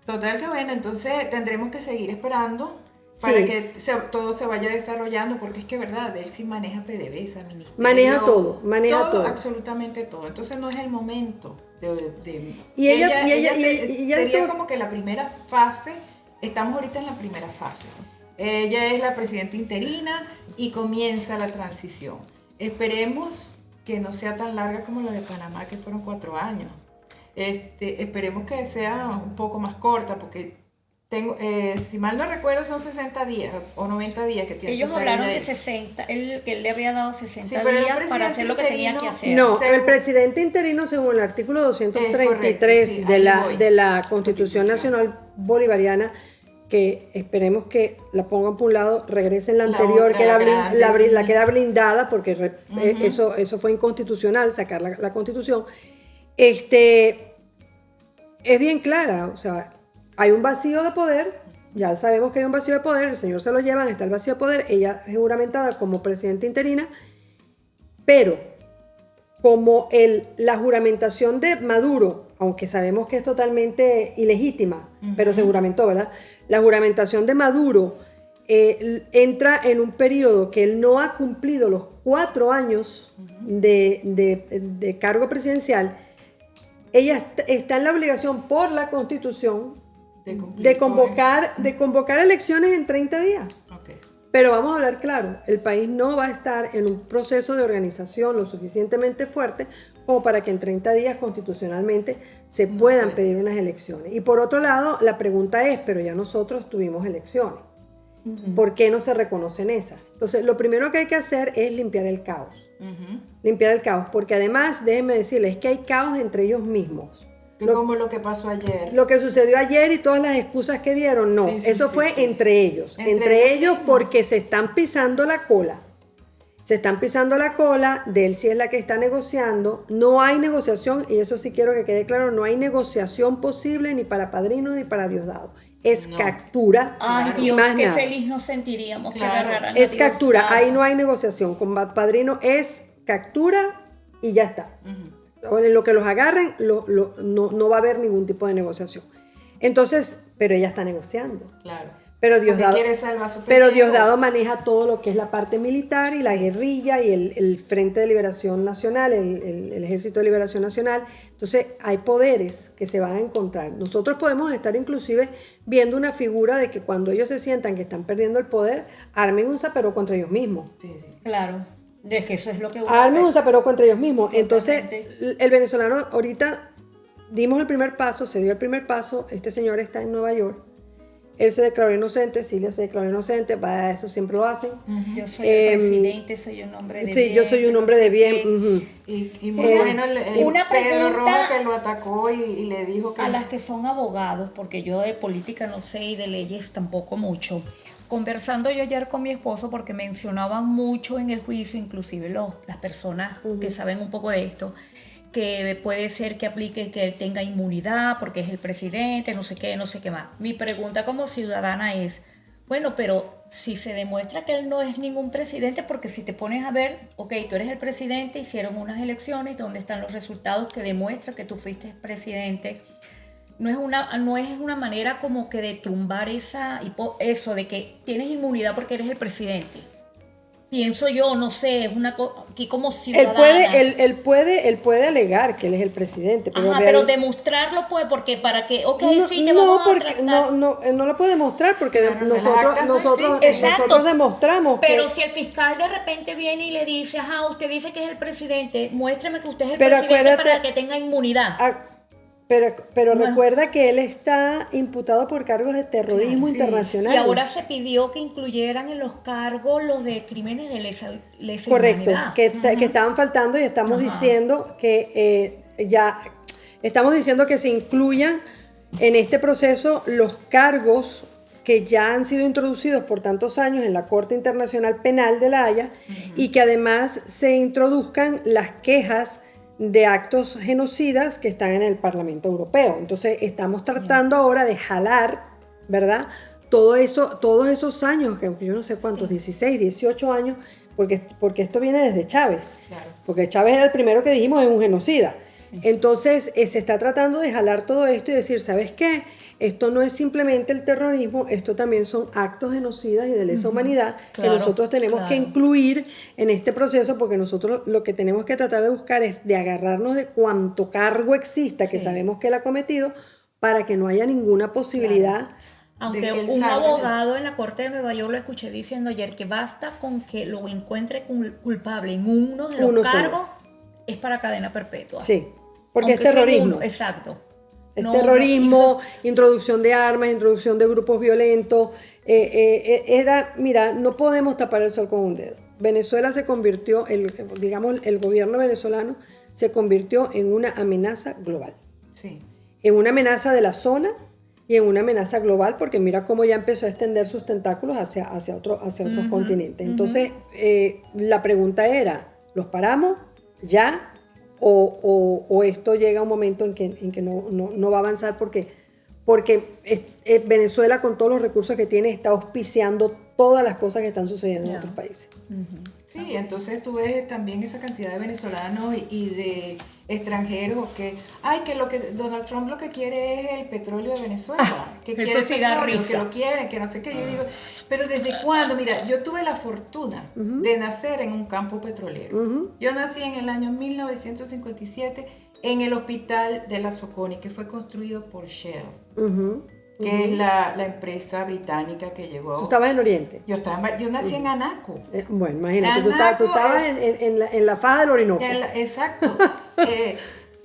Total que bueno, entonces tendremos que seguir esperando para Sí. que todo se vaya desarrollando, porque es que verdad, él sí maneja PDVSA, ministerio. Maneja todo. Absolutamente todo. Entonces no es el momento de Y ella sería estuvo- como que la primera fase, estamos ahorita en la primera fase. Ella es la presidenta interina y comienza la transición. Esperemos que no sea tan larga como la de Panamá, que fueron 4 años. Esperemos que sea un poco más corta, porque si mal no recuerdo, son 60 días o 90 días que tiene Ellos que estar hablaron ella de ahí. 60, que él le había dado 60 Sí, pero el días para hacer lo que tenía que hacer. No, Según- el presidente interino, según el artículo 233 Es correcto, sí, de ahí voy. de la Constitución Nacional Bolivariana, que esperemos que la pongan por un lado, regresen la La anterior, otra, que era grande, la sí. que era blindada, porque eso fue inconstitucional, sacar la Constitución. Es bien clara, o sea, hay un vacío de poder, ya sabemos que hay un vacío de poder, el señor se lo llevan, está el vacío de poder, ella es juramentada como presidenta interina, pero como la juramentación de Maduro, aunque sabemos que es totalmente ilegítima, pero se juramentó, ¿verdad? La juramentación de Maduro entra en un periodo que él no ha cumplido los 4 años de cargo presidencial. Ella está en la obligación por la Constitución de convocar elecciones en 30 días. Ok. Pero vamos a hablar claro, el país no va a estar en un proceso de organización lo suficientemente fuerte como para que en 30 días constitucionalmente se puedan pedir unas elecciones. Y por otro lado, la pregunta es, pero ya nosotros tuvimos elecciones. ¿Por qué no se reconocen esas? Entonces, lo primero que hay que hacer es limpiar el caos. Limpiar el caos, porque además, déjenme decirles, que hay caos entre ellos mismos. Como lo que pasó ayer. Lo que sucedió ayer y todas las excusas que dieron, no, Sí, sí, eso sí, fue sí. entre ellos. Entre ellos porque se están pisando la cola. Se están pisando la cola de él, si es la que está negociando. No hay negociación, y eso sí quiero que quede claro, no hay negociación posible ni para Padrino ni para Diosdado. Es captura Ay, y Dios, más qué nada. feliz nos sentiríamos Claro. que agarraran a Es Dios. captura, Ah, ahí no hay negociación. Con Padrino es captura y ya está. O en lo que los agarren, no va a haber ningún tipo de negociación. Entonces, pero ella está negociando. Claro. Pero Porque Diosdado, quiere salvar su pero pellejo. Diosdado maneja todo lo que es la parte militar y la guerrilla y el Frente de Liberación Nacional, el Ejército de Liberación Nacional. Entonces hay poderes que se van a encontrar. Nosotros podemos estar inclusive viendo una figura de que cuando ellos se sientan que están perdiendo el poder, armen un zaperó contra ellos mismos. Sí, sí. Claro, es que eso es lo que uno Armen ve. un zaperó contra ellos mismos. Totalmente. Entonces el venezolano ahorita dimos el primer paso, se dio el primer paso, este señor está en Nueva York. Él se declaró inocente, Cilia se declaró inocente, para eso siempre lo hacen. Yo soy el presidente, soy un hombre de bien. Sí, yo soy un hombre de bien. Ujú. Y muy bueno una Pedro pregunta Rojo que lo atacó y le dijo que... A las que son abogados, porque yo de política no sé y de leyes tampoco mucho. Conversando yo ayer con mi esposo, porque mencionaban mucho en el juicio, inclusive las personas que saben un poco de esto, que puede ser que aplique que él tenga inmunidad porque es el presidente, no sé qué más. Mi pregunta como ciudadana es, bueno, pero si se demuestra que él no es ningún presidente, porque si te pones a ver, ok, tú eres el presidente, hicieron unas elecciones, ¿dónde están los resultados que demuestran que tú fuiste presidente? No es una manera como que de tumbar eso de que tienes inmunidad porque eres el presidente. Pienso yo, no sé, es una cosa aquí como ciudadana. Él puede alegar que él es el presidente. Pero pero demostrarlo pues, porque para que, sí, te no, vamos a porque tratar. no lo puede demostrar porque Claro, nosotros demostramos pero que... si el fiscal de repente viene y le dice, usted dice que es el presidente, muéstrame que usted es el Pero presidente para que tenga inmunidad. Pero recuerda que él está imputado por cargos de terrorismo internacional. Y ahora se pidió que incluyeran en los cargos los de crímenes de lesa Correcto, humanidad. que estaban faltando y estamos diciendo que estamos diciendo que se incluyan en este proceso los cargos que ya han sido introducidos por tantos años en la Corte Internacional Penal de La Haya y que además se introduzcan las quejas de actos genocidas que están en el Parlamento Europeo. Entonces estamos tratando ahora de jalar, ¿verdad? Todos esos años, que yo no sé cuántos, 16, 18 años, porque esto viene desde Chávez. Claro. Porque Chávez era el primero que dijimos es un genocida. Sí. Entonces se está tratando de jalar todo esto y decir, ¿sabes qué? Esto no es simplemente el terrorismo, esto también son actos genocidas y de lesa humanidad que nosotros tenemos que incluir en este proceso, porque nosotros lo que tenemos que tratar de buscar es de agarrarnos de cuánto cargo exista que sabemos que él ha cometido para que no haya ninguna posibilidad. Aunque un abogado en la Corte de Nueva York lo escuché diciendo ayer que basta con que lo encuentre culpable en uno de los cargos, es para cadena perpetua. Sí, porque aunque es terrorismo. Exacto. Es terrorismo, introducción de armas, introducción de grupos violentos. Mira, no podemos tapar el sol con un dedo. Venezuela se convirtió, el gobierno venezolano se convirtió en una amenaza global. Sí. En una amenaza de la zona y en una amenaza global, porque mira cómo ya empezó a extender sus tentáculos hacia otros continentes. Entonces, la pregunta era, ¿los paramos ya? O esto llega a un momento en que no va a avanzar porque Venezuela, con todos los recursos que tiene, está auspiciando todas las cosas que están sucediendo en otros países. Sí, entonces tú ves también esa cantidad de venezolanos y de extranjeros que lo que Donald Trump lo que quiere es el petróleo de Venezuela, que quiere el petróleo, que lo quiere, que no sé qué. Yo digo, pero ¿desde cuándo? Mira, yo tuve la fortuna de nacer en un campo petrolero. Yo nací en el año 1957 en el hospital de la Soconi, que fue construido por Shell, que es la empresa británica que llegó. ¿Tú estabas en Oriente? Yo nací en Anaco. Bueno, imagínate, tú estabas en la faja del Orinoco. Exacto.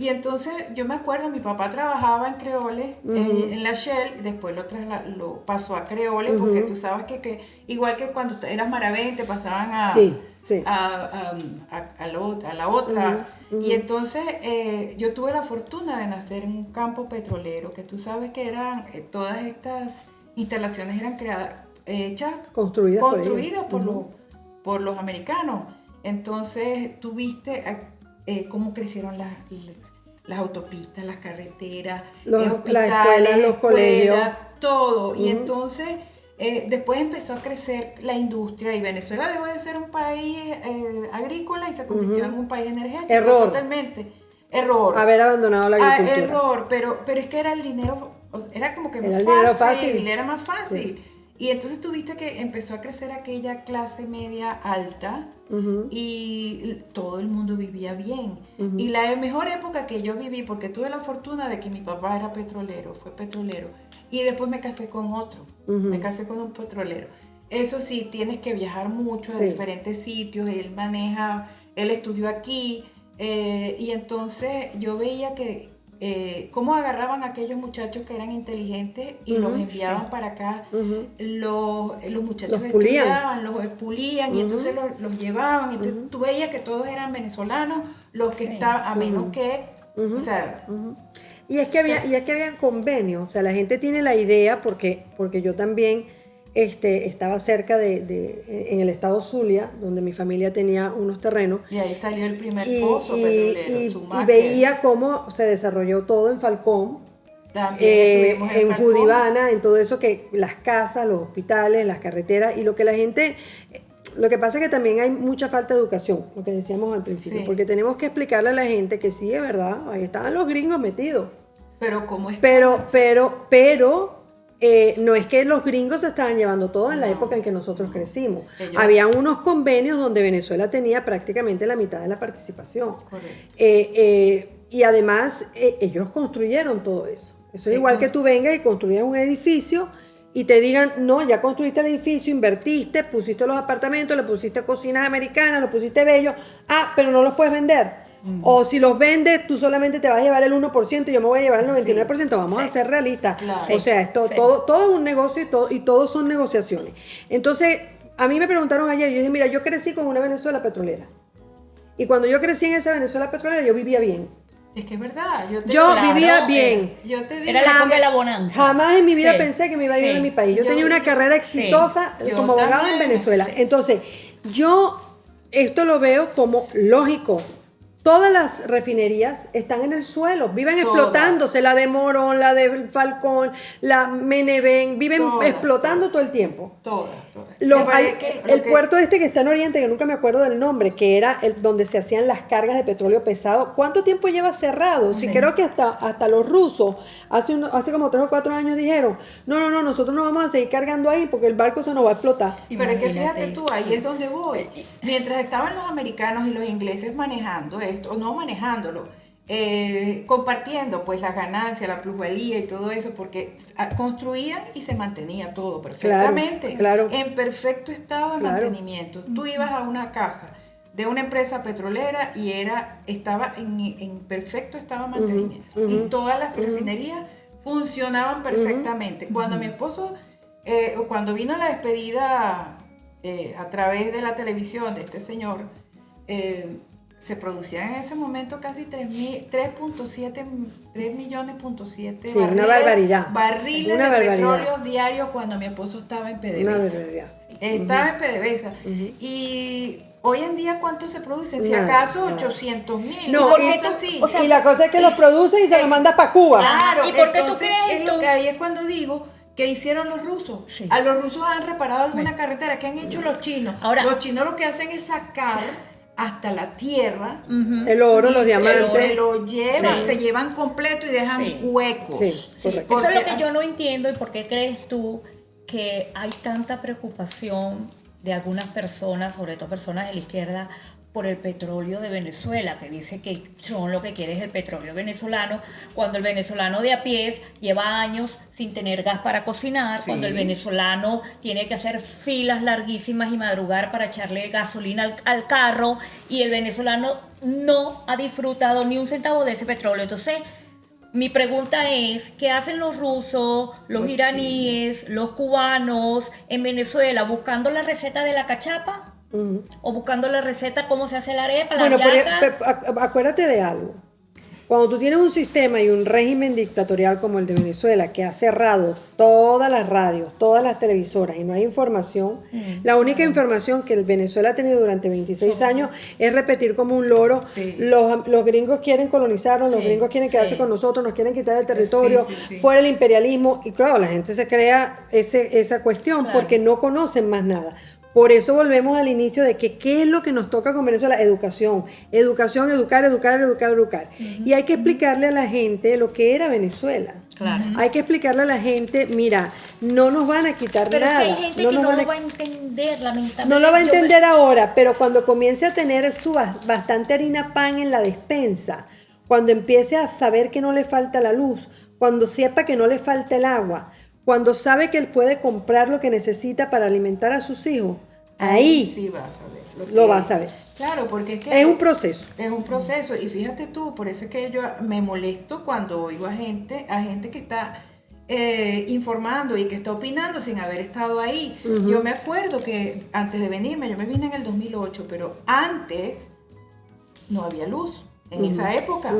Y entonces yo me acuerdo, mi papá trabajaba en Creole, en la Shell, y después lo pasó a Creole, porque tú sabes que igual que cuando eras Maravén, te pasaban a la otra. Y entonces yo tuve la fortuna de nacer en un campo petrolero, que tú sabes que eran, todas estas instalaciones eran construidas por los americanos. Entonces tú viste cómo crecieron las autopistas, las carreteras, las escuelas, los colegios, todo. Y entonces después empezó a crecer la industria y Venezuela dejó de ser un país agrícola y se convirtió en un país energético. Totalmente. Error. Haber abandonado la agricultura. Error, pero es que era el dinero, era como que más fácil, era más fácil. Sí. Y entonces tuviste que empezó a crecer aquella clase media alta y todo el mundo vivía bien. Y la mejor época que yo viví, porque tuve la fortuna de que mi papá era fue petrolero, y después me casé con otro, me casé con un petrolero. Eso sí, tienes que viajar mucho a diferentes sitios, él estudió aquí, y entonces yo veía que cómo agarraban a aquellos muchachos que eran inteligentes y los enviaban para acá. Los muchachos estudiaban, los pulían y entonces los llevaban. Entonces tú veías que todos eran venezolanos, los que estaban, a menos que, o sea... Y es que había convenios, o sea, la gente tiene la idea, porque yo también estaba cerca en el estado Zulia, donde mi familia tenía unos terrenos. Y ahí salió el primer pozo petrolero, y Sumaque. veía cómo se desarrolló todo en Falcón. También estuvimos en Falcón. Judibana, en todo eso, que las casas, los hospitales, las carreteras, y lo que la gente... Lo que pasa es que también hay mucha falta de educación, lo que decíamos al principio, Sí. porque tenemos que explicarle a la gente que sí, es verdad, ahí estaban los gringos metidos. Pero ¿cómo es? Pero no es que los gringos se estaban llevando todo en la época en que nosotros crecimos. Había unos convenios donde Venezuela tenía prácticamente la mitad de la participación. Correcto. Y además ellos construyeron todo eso. Eso es igual que tú vengas y construyas un edificio y te digan, no, ya construiste el edificio, invertiste, pusiste los apartamentos, le pusiste cocinas americanas, lo pusiste bello, pero no los puedes vender. O si los vendes, tú solamente te vas a llevar el 1% y yo me voy a llevar el 99%. Vamos a ser realistas. Claro. O sea, todo es un negocio y todo son negociaciones. Entonces, a mí me preguntaron ayer, yo dije, mira, yo crecí con una Venezuela petrolera. Y cuando yo crecí en esa Venezuela petrolera, yo vivía bien. Es que es verdad. Yo vivía bien. Yo te digo, Era la época de la bonanza. Jamás en mi vida Sí. pensé que me iba a ir Sí. de mi país. Yo Yo- tenía una carrera exitosa Yo como abogada también. en Venezuela. Entonces, esto lo veo como lógico. Todas las refinerías están en el suelo, viven Todas. explotándose, la de Morón, la de Falcón, la Meneven, viven Todas, explotando todo el tiempo. todas. El puerto que está en Oriente, que nunca me acuerdo del nombre, que era donde se hacían las cargas de petróleo pesado, ¿cuánto tiempo lleva cerrado? Sí, creo que hasta los rusos hace como 3 o 4 años dijeron, no, nosotros no vamos a seguir cargando ahí porque el barco se nos va a explotar. Pero es que Imagínate. fíjate tú, ahí es donde voy. Mientras estaban los americanos y los ingleses manejando esto, o no manejándolo, compartiendo pues las ganancias, la plusvalía y todo eso, porque construían y se mantenía todo perfectamente, Claro. en perfecto estado de Claro. mantenimiento. Tú ibas a una casa de una empresa petrolera y estaba en perfecto estado de mantenimiento. Y todas las refinerías funcionaban perfectamente. Cuando mi esposo, cuando vino la despedida a través de la televisión de este señor, se producían en ese momento casi 3 millones, Sí, una barbaridad. barriles Una de barbaridad. petróleo diarios cuando mi esposo estaba en Una PDVSA. barbaridad. Estaba en PDVSA. Y hoy en día, ¿cuánto se producen? Si Nada, acaso nada. 800,000. No, ¿Y por y- qué así? o sea, Y la cosa es que los produce y se los manda para Cuba. Claro, ¿Y por qué tú entonces crees es lo tú? que ahí es cuando digo que hicieron los rusos. Sí. A los rusos han reparado alguna carretera que han hecho los chinos. Ahora- los chinos lo que hacen es sacar hasta la tierra El oro, y los diamantes. se lo llevan, Sí. se llevan completo y dejan Sí. huecos. Sí, Sí, correcto. eso es lo que Porque- yo no entiendo y por qué crees tú que hay tanta preocupación de algunas personas, sobre todo personas de la izquierda, por el petróleo de Venezuela, que dice que son lo que quiere es el petróleo venezolano, cuando el venezolano de a pies lleva años sin tener gas para cocinar, Sí. cuando el venezolano tiene que hacer filas larguísimas y madrugar para echarle gasolina al carro, y el venezolano no ha disfrutado ni un centavo de ese petróleo. Entonces, mi pregunta es, ¿qué hacen los rusos, los iraníes, los cubanos en Venezuela buscando la receta de la cachapa? ¿O buscando la receta cómo se hace la arepa, la Bueno, yaca? acuérdate de algo. Cuando tú tienes un sistema y un régimen dictatorial como el de Venezuela, que ha cerrado todas las radios, todas las televisoras y no hay información, la única información que el Venezuela ha tenido durante 26 años es repetir como un loro, Sí. los gringos quieren colonizarnos, los Sí, gringos quieren quedarse sí. con nosotros, nos quieren quitar el territorio, sí. fuera el imperialismo, y claro, la gente se crea esa cuestión Claro. porque no conocen más nada. Por eso volvemos al inicio de que qué es lo que nos toca con Venezuela. Educación, educar. Y hay que explicarle a la gente lo que era Venezuela. Claro. Hay que explicarle a la gente, mira, no nos van a quitar Pero nada. es que hay gente que nos no van lo va a entender, lamentablemente. no lo va a Yo me- entender ahora, pero cuando comience a tener bastante harina pan en la despensa, cuando empiece a saber que no le falta la luz, cuando sepa que no le falta el agua, cuando sabe que él puede comprar lo que necesita para alimentar a sus hijos, ahí sí vas a ver. lo vas a ver. Claro, porque es que Es un proceso. Es un proceso. Y fíjate tú, por eso es que yo me molesto cuando oigo a gente que está informando y que está opinando sin haber estado ahí. Yo me acuerdo que antes de venirme, yo me vine en el 2008, pero antes no había luz. En esa época,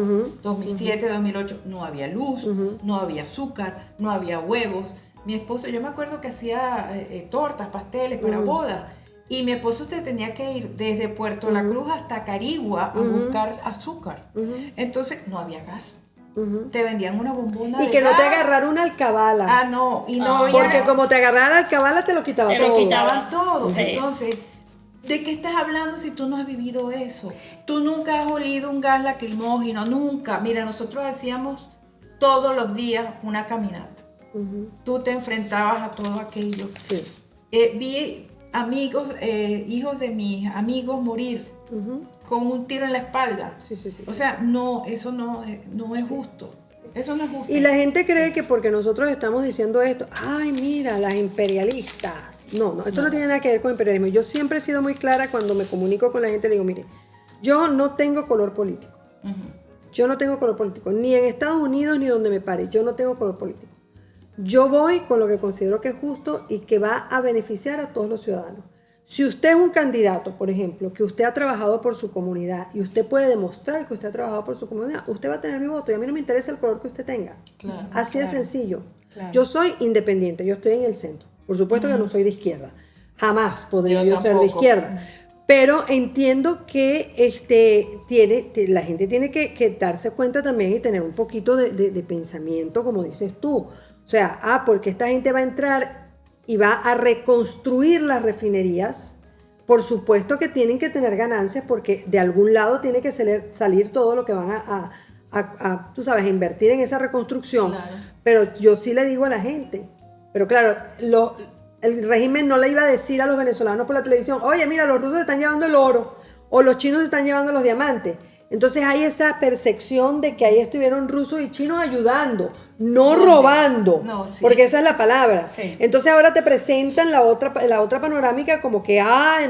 2007, 2008, no había luz, no había azúcar, no había huevos. mi esposo, yo me acuerdo que hacía tortas, pasteles para bodas. Y mi esposo usted tenía que ir desde Puerto La Cruz hasta Carigua a buscar azúcar. Entonces no había gas. Te vendían una bombona y que no te agarrara una alcabala. Ah, no. Y no había porque como te agarrara la alcabala te lo quitaba todo. Te lo quitaban todo. Sí. Entonces, ¿de qué estás hablando si tú no has vivido eso? Tú nunca has olido un gas lacrimógeno, nunca. Mira, nosotros hacíamos todos los días una caminata. Tú te enfrentabas a todo aquello. Sí. Vi amigos, hijos de mis amigos morir con un tiro en la espalda. Sí. O sea, no, eso no es justo. Eso no es justo. Y la gente cree que porque nosotros estamos diciendo esto, ay, mira, las imperialistas. No, esto no tiene nada que ver con imperialismo. Yo siempre he sido muy clara cuando me comunico con la gente, le digo, mire, yo no tengo color político. Yo no tengo color político, ni en Estados Unidos ni donde me pare. Yo no tengo color político. Yo voy con lo que considero que es justo y que va a beneficiar a todos los ciudadanos. Si usted es un candidato, por ejemplo, que usted ha trabajado por su comunidad y usted puede demostrar que usted ha trabajado por su comunidad, usted va a tener mi voto y a mí no me interesa el color que usted tenga. Claro, Así de sencillo. Claro. Yo soy independiente, yo estoy en el centro. Por supuesto que no soy de izquierda. Jamás podría yo ser de izquierda. Pero entiendo que la gente tiene que darse cuenta también y tener un poquito de pensamiento, como dices tú. O sea, porque esta gente va a entrar y va a reconstruir las refinerías, por supuesto que tienen que tener ganancias porque de algún lado tiene que salir todo lo que van a tú sabes, a invertir en esa reconstrucción. Claro. Pero yo sí le digo a la gente, pero claro, el régimen no le iba a decir a los venezolanos por la televisión, oye, mira, los rusos están llevando el oro o los chinos están llevando los diamantes. Entonces hay esa percepción de que ahí estuvieron rusos y chinos ayudando, no robando, porque esa es la palabra. Sí. Entonces ahora te presentan la otra panorámica como que,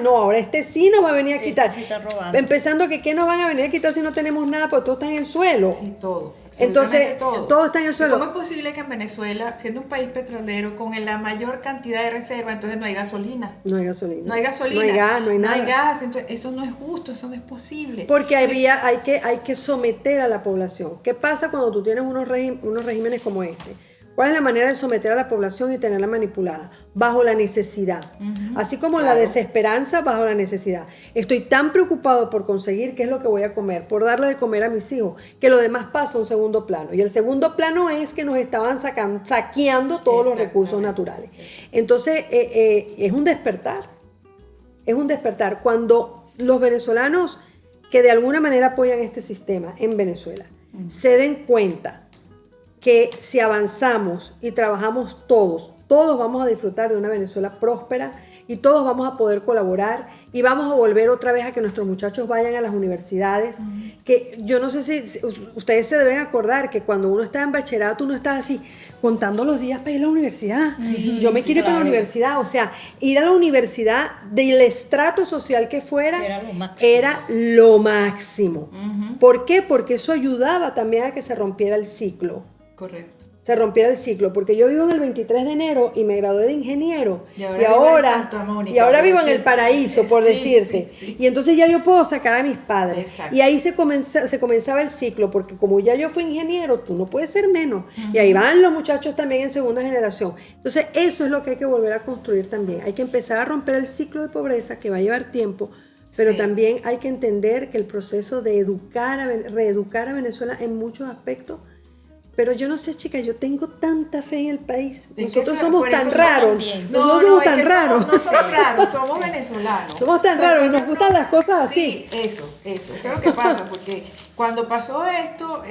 no, ahora sí nos va a venir a quitar. Sí está robando. Empezando que, ¿qué nos van a venir a quitar si no tenemos nada? Porque todo está en el suelo. Sí, todo. Entonces, todo está en el suelo. ¿Cómo es posible que en Venezuela, siendo un país petrolero, con la mayor cantidad de reservas, entonces no hay gasolina? No hay gasolina. No hay gasolina. No hay gas, no hay nada. No hay gas, entonces eso no es justo, eso no es posible. Porque hay que someter a la población. ¿Qué pasa cuando tú tienes unos regímenes como este? ¿Cuál es la manera de someter a la población y tenerla manipulada? Bajo la necesidad. Así como la desesperanza, bajo la necesidad. Estoy tan preocupado por conseguir qué es lo que voy a comer, por darle de comer a mis hijos, que lo demás pasa a un segundo plano. Y el segundo plano es que nos estaban saqueando todos los recursos naturales. Entonces, es un despertar. Es un despertar. Cuando los venezolanos que de alguna manera apoyan este sistema en Venezuela se den cuenta que si avanzamos y trabajamos todos vamos a disfrutar de una Venezuela próspera y todos vamos a poder colaborar y vamos a volver otra vez a que nuestros muchachos vayan a las universidades. Que yo no sé si ustedes se deben acordar que cuando uno está en bachillerato uno está así contando los días para ir a la universidad. Yo me quiero ir para la universidad, o sea, ir a la universidad del estrato social que fuera era lo máximo. ¿Por qué? Porque eso ayudaba también a que se rompiera el ciclo. Correcto. Se rompiera el ciclo, porque yo vivo en el 23 de enero y me gradué de ingeniero y ahora vivo en el paraíso, por decirte. Sí. Y entonces ya yo puedo sacar a mis padres. Exacto. Y ahí se comenzaba el ciclo, porque como ya yo fui ingeniero, tú no puedes ser menos. Y ahí van los muchachos también en segunda generación. Entonces eso es lo que hay que volver a construir también. Hay que empezar a romper el ciclo de pobreza que va a llevar tiempo, pero también hay que entender que el proceso de reeducar a Venezuela en muchos aspectos. Pero yo no sé, chicas, yo tengo tanta fe en el país. Nosotros somos tan raros. Nosotros somos tan raros. No somos raros, somos venezolanos. Somos tan raros y nos gustan las cosas así. Sí, eso es lo que pasa, porque cuando pasó esto,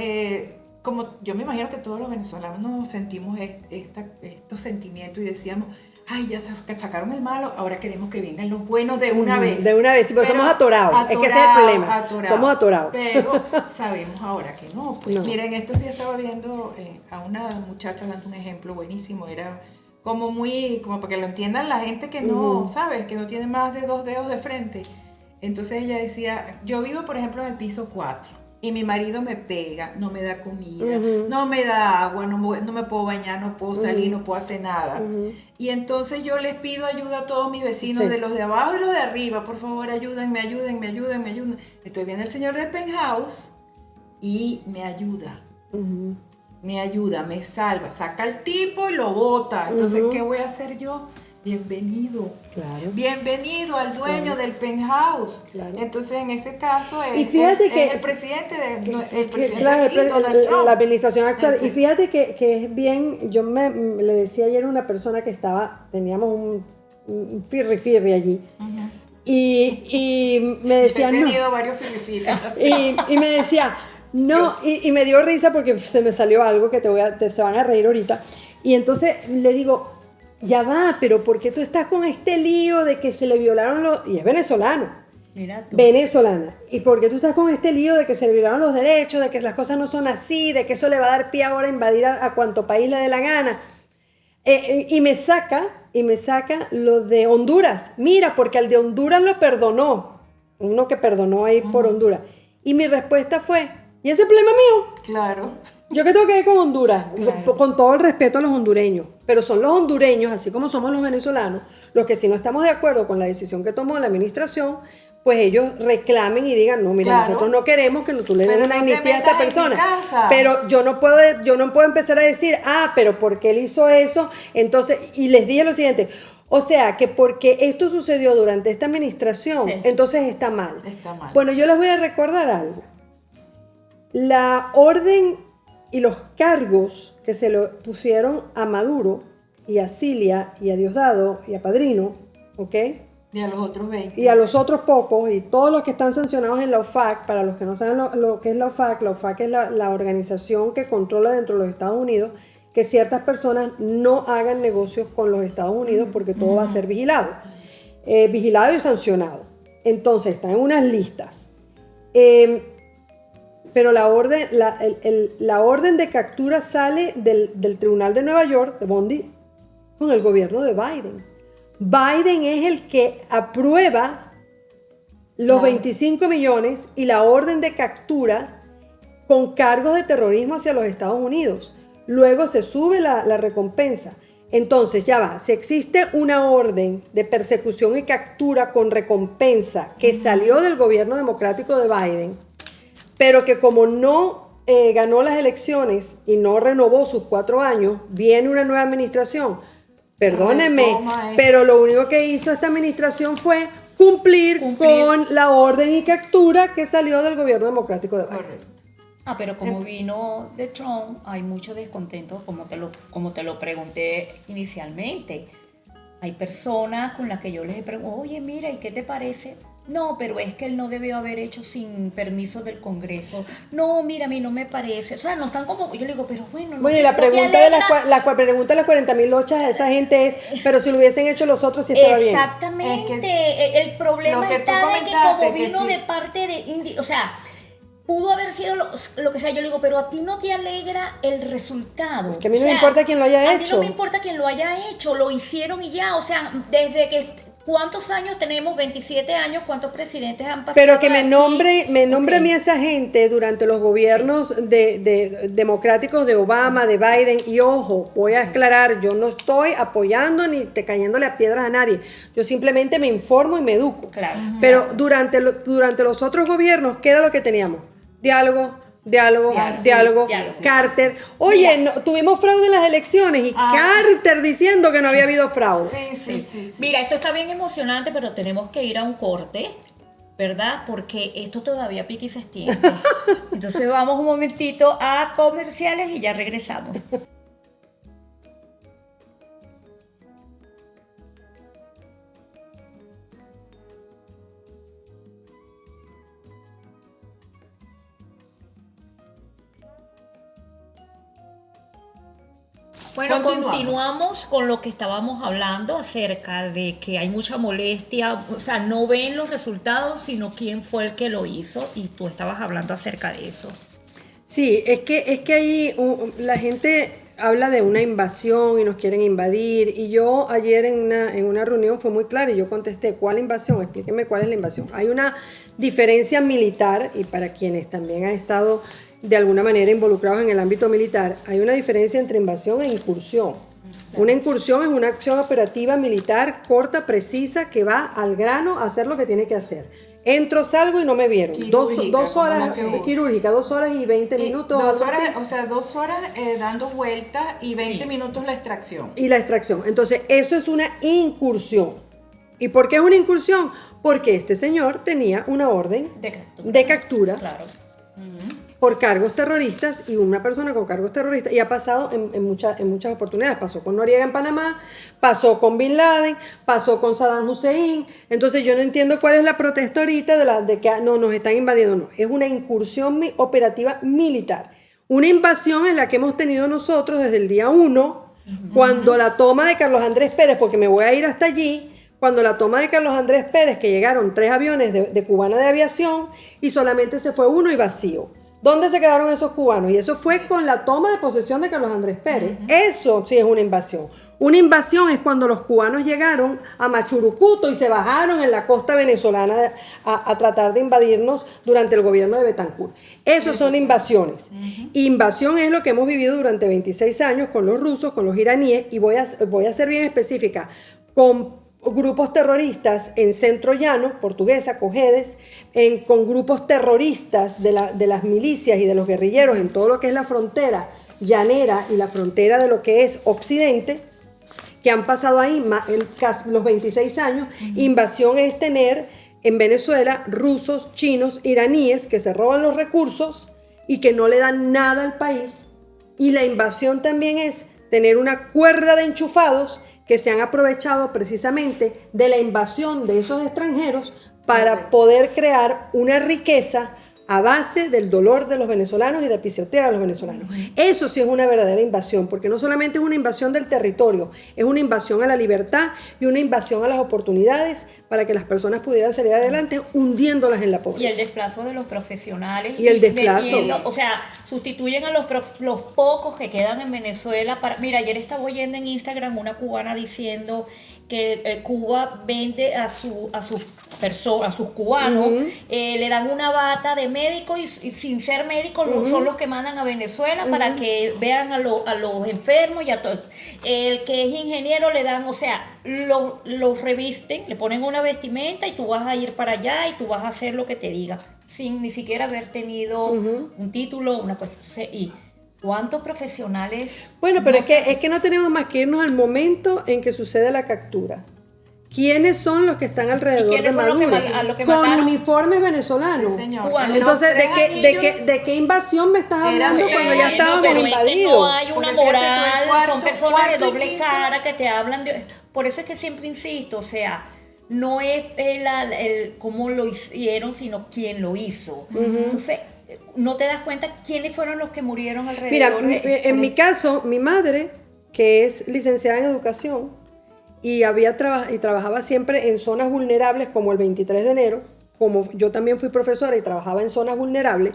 como yo me imagino que todos los venezolanos nos sentimos estos sentimientos y decíamos, ay, ya se achacaron el malo, ahora queremos que vengan los buenos de una vez. De una vez, sí, pero somos atorados. Es que ese es el problema. Somos atorados. Pero sabemos ahora que no. Pues miren, estos días estaba viendo a una muchacha dando un ejemplo buenísimo. Era como para que lo entiendan la gente que no, ¿sabes? Que no tiene más de 2 dedos de frente. Entonces ella decía, yo vivo, por ejemplo, en el piso 4. Y mi marido me pega, no me da comida, no me da agua, no me puedo bañar, no puedo salir, no puedo hacer nada. Y entonces yo les pido ayuda a todos mis vecinos, de los de abajo y los de arriba, por favor, ayúdenme. Entonces viene el señor del penthouse y me ayuda. ni ayuda, me salva. Saca al tipo y lo bota. Entonces, ¿qué voy a hacer yo? Bienvenido. Claro. Bienvenido al dueño del penthouse. Claro. Entonces, en ese caso, Y fíjate que, es el presidente claro, aquí, Donald Trump. la administración actual. Sí. Y fíjate que es bien, yo le decía ayer a una persona que teníamos un firri allí. Y me decía, He no. tenido varios filifilas. Y me decía, no, y me dio risa porque se me salió algo que se van a reír ahorita. Y entonces le digo, ya va, pero ¿por qué tú estás con este lío de que se le violaron y es venezolano? Mira tú. Venezolana. ¿Y por qué tú estás con este lío de que se le violaron los derechos, de que las cosas no son así, de que eso le va a dar pie ahora a invadir a cuanto país le dé la gana? Y me saca lo de Honduras. Mira, porque al de Honduras lo perdonó. Uno que perdonó ahí por Honduras. Y mi respuesta fue, ¿y ese problema mío? Claro. Yo que tengo que ver con Honduras, Claro. con todo el respeto a los hondureños, pero son los hondureños, así como somos los venezolanos, los que si no estamos de acuerdo con la decisión que tomó la administración, pues ellos reclamen y digan, no, mira, Claro. nosotros no queremos que tú le des Pero una no te amnistía a esta metas en mi persona. casa. Pero yo no puedo empezar a decir, pero porque él hizo eso, entonces, y les dije lo siguiente, o sea, que porque esto sucedió durante esta administración, Sí. entonces está mal. Está mal. Bueno, yo les voy a recordar algo. La orden y los cargos que se le pusieron a Maduro y a Cilia y a Diosdado y a Padrino, ¿ok? Y a los otros 20. Y a los otros pocos y todos los que están sancionados en la OFAC, para los que no saben lo que es la OFAC es la organización que controla dentro de los Estados Unidos que ciertas personas no hagan negocios con los Estados Unidos porque todo va a ser vigilado. Vigilado y sancionado. Entonces, están en unas listas. Pero la orden de captura sale del Tribunal de Nueva York, de Bondi, con el gobierno de Biden. Biden es el que aprueba los 25 millones y la orden de captura con cargos de terrorismo hacia los Estados Unidos. Luego se sube la recompensa. Entonces, ya va, si existe una orden de persecución y captura con recompensa que salió del gobierno democrático de Biden, pero que como no ganó las elecciones y no renovó sus 4 años, viene una nueva administración. Perdónenme, pero lo único que hizo esta administración fue cumplir con la orden y captura que salió del gobierno democrático de Biden. Correcto. Pero como vino de Trump, hay mucho descontento, como te lo pregunté inicialmente. Hay personas con las que yo les pregunto, oye, mira, ¿y qué te parece? No, pero es que él no debió haber hecho sin permiso del Congreso. No, mira, a mí no me parece. O sea, no están como... Yo le digo, pero bueno... No, bueno, y la pregunta de las 40.000 lochas de esa gente es, pero si lo hubiesen hecho los otros, sí estaba bien. Exactamente. Es que el problema lo que está tú de que comentaste, como que vino sí. de parte de... O sea, pudo haber sido lo que sea. Yo le digo, pero a ti no te alegra el resultado. Que a mí no me importa quién lo haya hecho. A mí no me importa quién lo haya hecho. Lo hicieron y ya. O sea, desde que... ¿Cuántos años tenemos? 27 años. ¿Cuántos presidentes han pasado? Pero que me aquí? nombre a mí esa gente durante los gobiernos de democráticos de Obama, de Biden. Y ojo, voy a aclarar, yo no estoy apoyando ni cayéndole a piedras a nadie. Yo simplemente me informo y me educo. Claro. Pero durante los otros gobiernos, ¿qué era lo que teníamos? Diálogo. Carter. Oye, tuvimos fraude en las elecciones y Carter diciendo que no había habido fraude. Sí. Mira, esto está bien emocionante, pero tenemos que ir a un corte, ¿verdad? Porque esto todavía pica y se extiende. Entonces vamos un momentito a comerciales y ya regresamos. Bueno, continuamos con lo que estábamos hablando acerca de que hay mucha molestia, o sea, no ven los resultados, sino quién fue el que lo hizo, y tú estabas hablando acerca de eso. Sí, es que ahí la gente habla de una invasión y nos quieren invadir, y yo ayer en una reunión fue muy claro y yo contesté, ¿cuál invasión? Explíqueme cuál es la invasión. Hay una diferencia militar, y para quienes también han estado de alguna manera involucrados en el ámbito militar, hay una diferencia entre invasión e incursión. Una incursión es una acción operativa militar corta, precisa, que va al grano a hacer lo que tiene que hacer. Entro, salgo y no me vieron. Quirúrgica, Dos como horas la que hubo. quirúrgica, 2 horas y 20 minutos. 2 algo así. horas, o sea, 2 horas dando vueltas y 20 minutos la extracción. Y la extracción. Entonces, eso es una incursión. ¿Y por qué es una incursión? Porque este señor tenía una orden de captura Claro. por cargos terroristas, y una persona con cargos terroristas, y ha pasado en muchas oportunidades. Pasó con Noriega en Panamá, pasó con Bin Laden, pasó con Saddam Hussein. Entonces yo no entiendo cuál es la protesta ahorita de que no nos están invadiendo. No, es una incursión operativa militar. Una invasión en la que hemos tenido nosotros desde el día 1, cuando la toma de Carlos Andrés Pérez, porque me voy a ir hasta allí, cuando la toma de Carlos Andrés Pérez, que llegaron 3 aviones de Cubana de Aviación y solamente se fue uno y vacío. ¿Dónde se quedaron esos cubanos? Y eso fue con la toma de posesión de Carlos Andrés Pérez. Eso sí es una invasión. Una invasión es cuando los cubanos llegaron a Machurucuto y se bajaron en la costa venezolana a tratar de invadirnos durante el gobierno de Betancur. Eso son invasiones. Invasión es lo que hemos vivido durante 26 años con los rusos, con los iraníes, y voy a ser bien específica, con grupos terroristas en Centro Llano, Portuguesa, Cojedes, con grupos terroristas de las milicias y de los guerrilleros en todo lo que es la frontera llanera y la frontera de lo que es Occidente, que han pasado ahí los 26 años. Invasión es tener en Venezuela rusos, chinos, iraníes que se roban los recursos y que no le dan nada al país. Y la invasión también es tener una cuerda de enchufados que se han aprovechado precisamente de la invasión de esos extranjeros para poder crear una riqueza a base del dolor de los venezolanos y de pisotear a los venezolanos. Eso sí es una verdadera invasión, porque no solamente es una invasión del territorio, es una invasión a la libertad y una invasión a las oportunidades para que las personas pudieran salir adelante hundiéndolas en la pobreza. Y el desplazo de los profesionales. Y el desplazo. O sea, sustituyen a los pocos que quedan en Venezuela. Mira, ayer estaba oyendo en Instagram una cubana diciendo que Cuba vende a sus cubanos, le dan una bata de médico y sin ser médicos son los que mandan a Venezuela para que vean a los enfermos y a todo. El que es ingeniero le dan, o sea, los revisten, le ponen una vestimenta y tú vas a ir para allá y tú vas a hacer lo que te diga, sin ni siquiera haber tenido un título, una cuestión. Y ¿cuántos profesionales? Bueno, pero es que no tenemos más que irnos al momento en que sucede la captura. ¿Quiénes son los que están alrededor de Maduro? Con uniformes venezolanos. Sí, señor. Entonces, ¿de qué invasión me estás hablando cuando ya estábamos invadidos? No hay una moral, son personas de doble cara que te hablan de... Por eso es que siempre insisto, o sea, no es cómo lo hicieron, sino quién lo hizo. Entonces, no te das cuenta quiénes fueron los que murieron alrededor. Mira, en mi caso, mi madre, que es licenciada en educación y trabajaba siempre en zonas vulnerables como el 23 de enero, como yo también fui profesora y trabajaba en zonas vulnerables,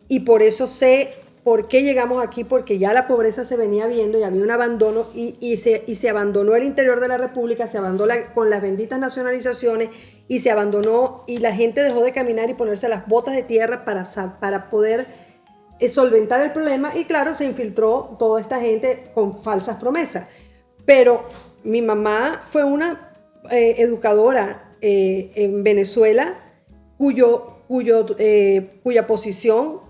y por eso sé por qué llegamos aquí, porque ya la pobreza se venía viendo y había un abandono y se abandonó el interior de la República, se abandonó con las benditas nacionalizaciones y se abandonó y la gente dejó de caminar y ponerse las botas de tierra para poder solventar el problema, y claro, se infiltró toda esta gente con falsas promesas. Pero mi mamá fue una educadora en Venezuela cuya posición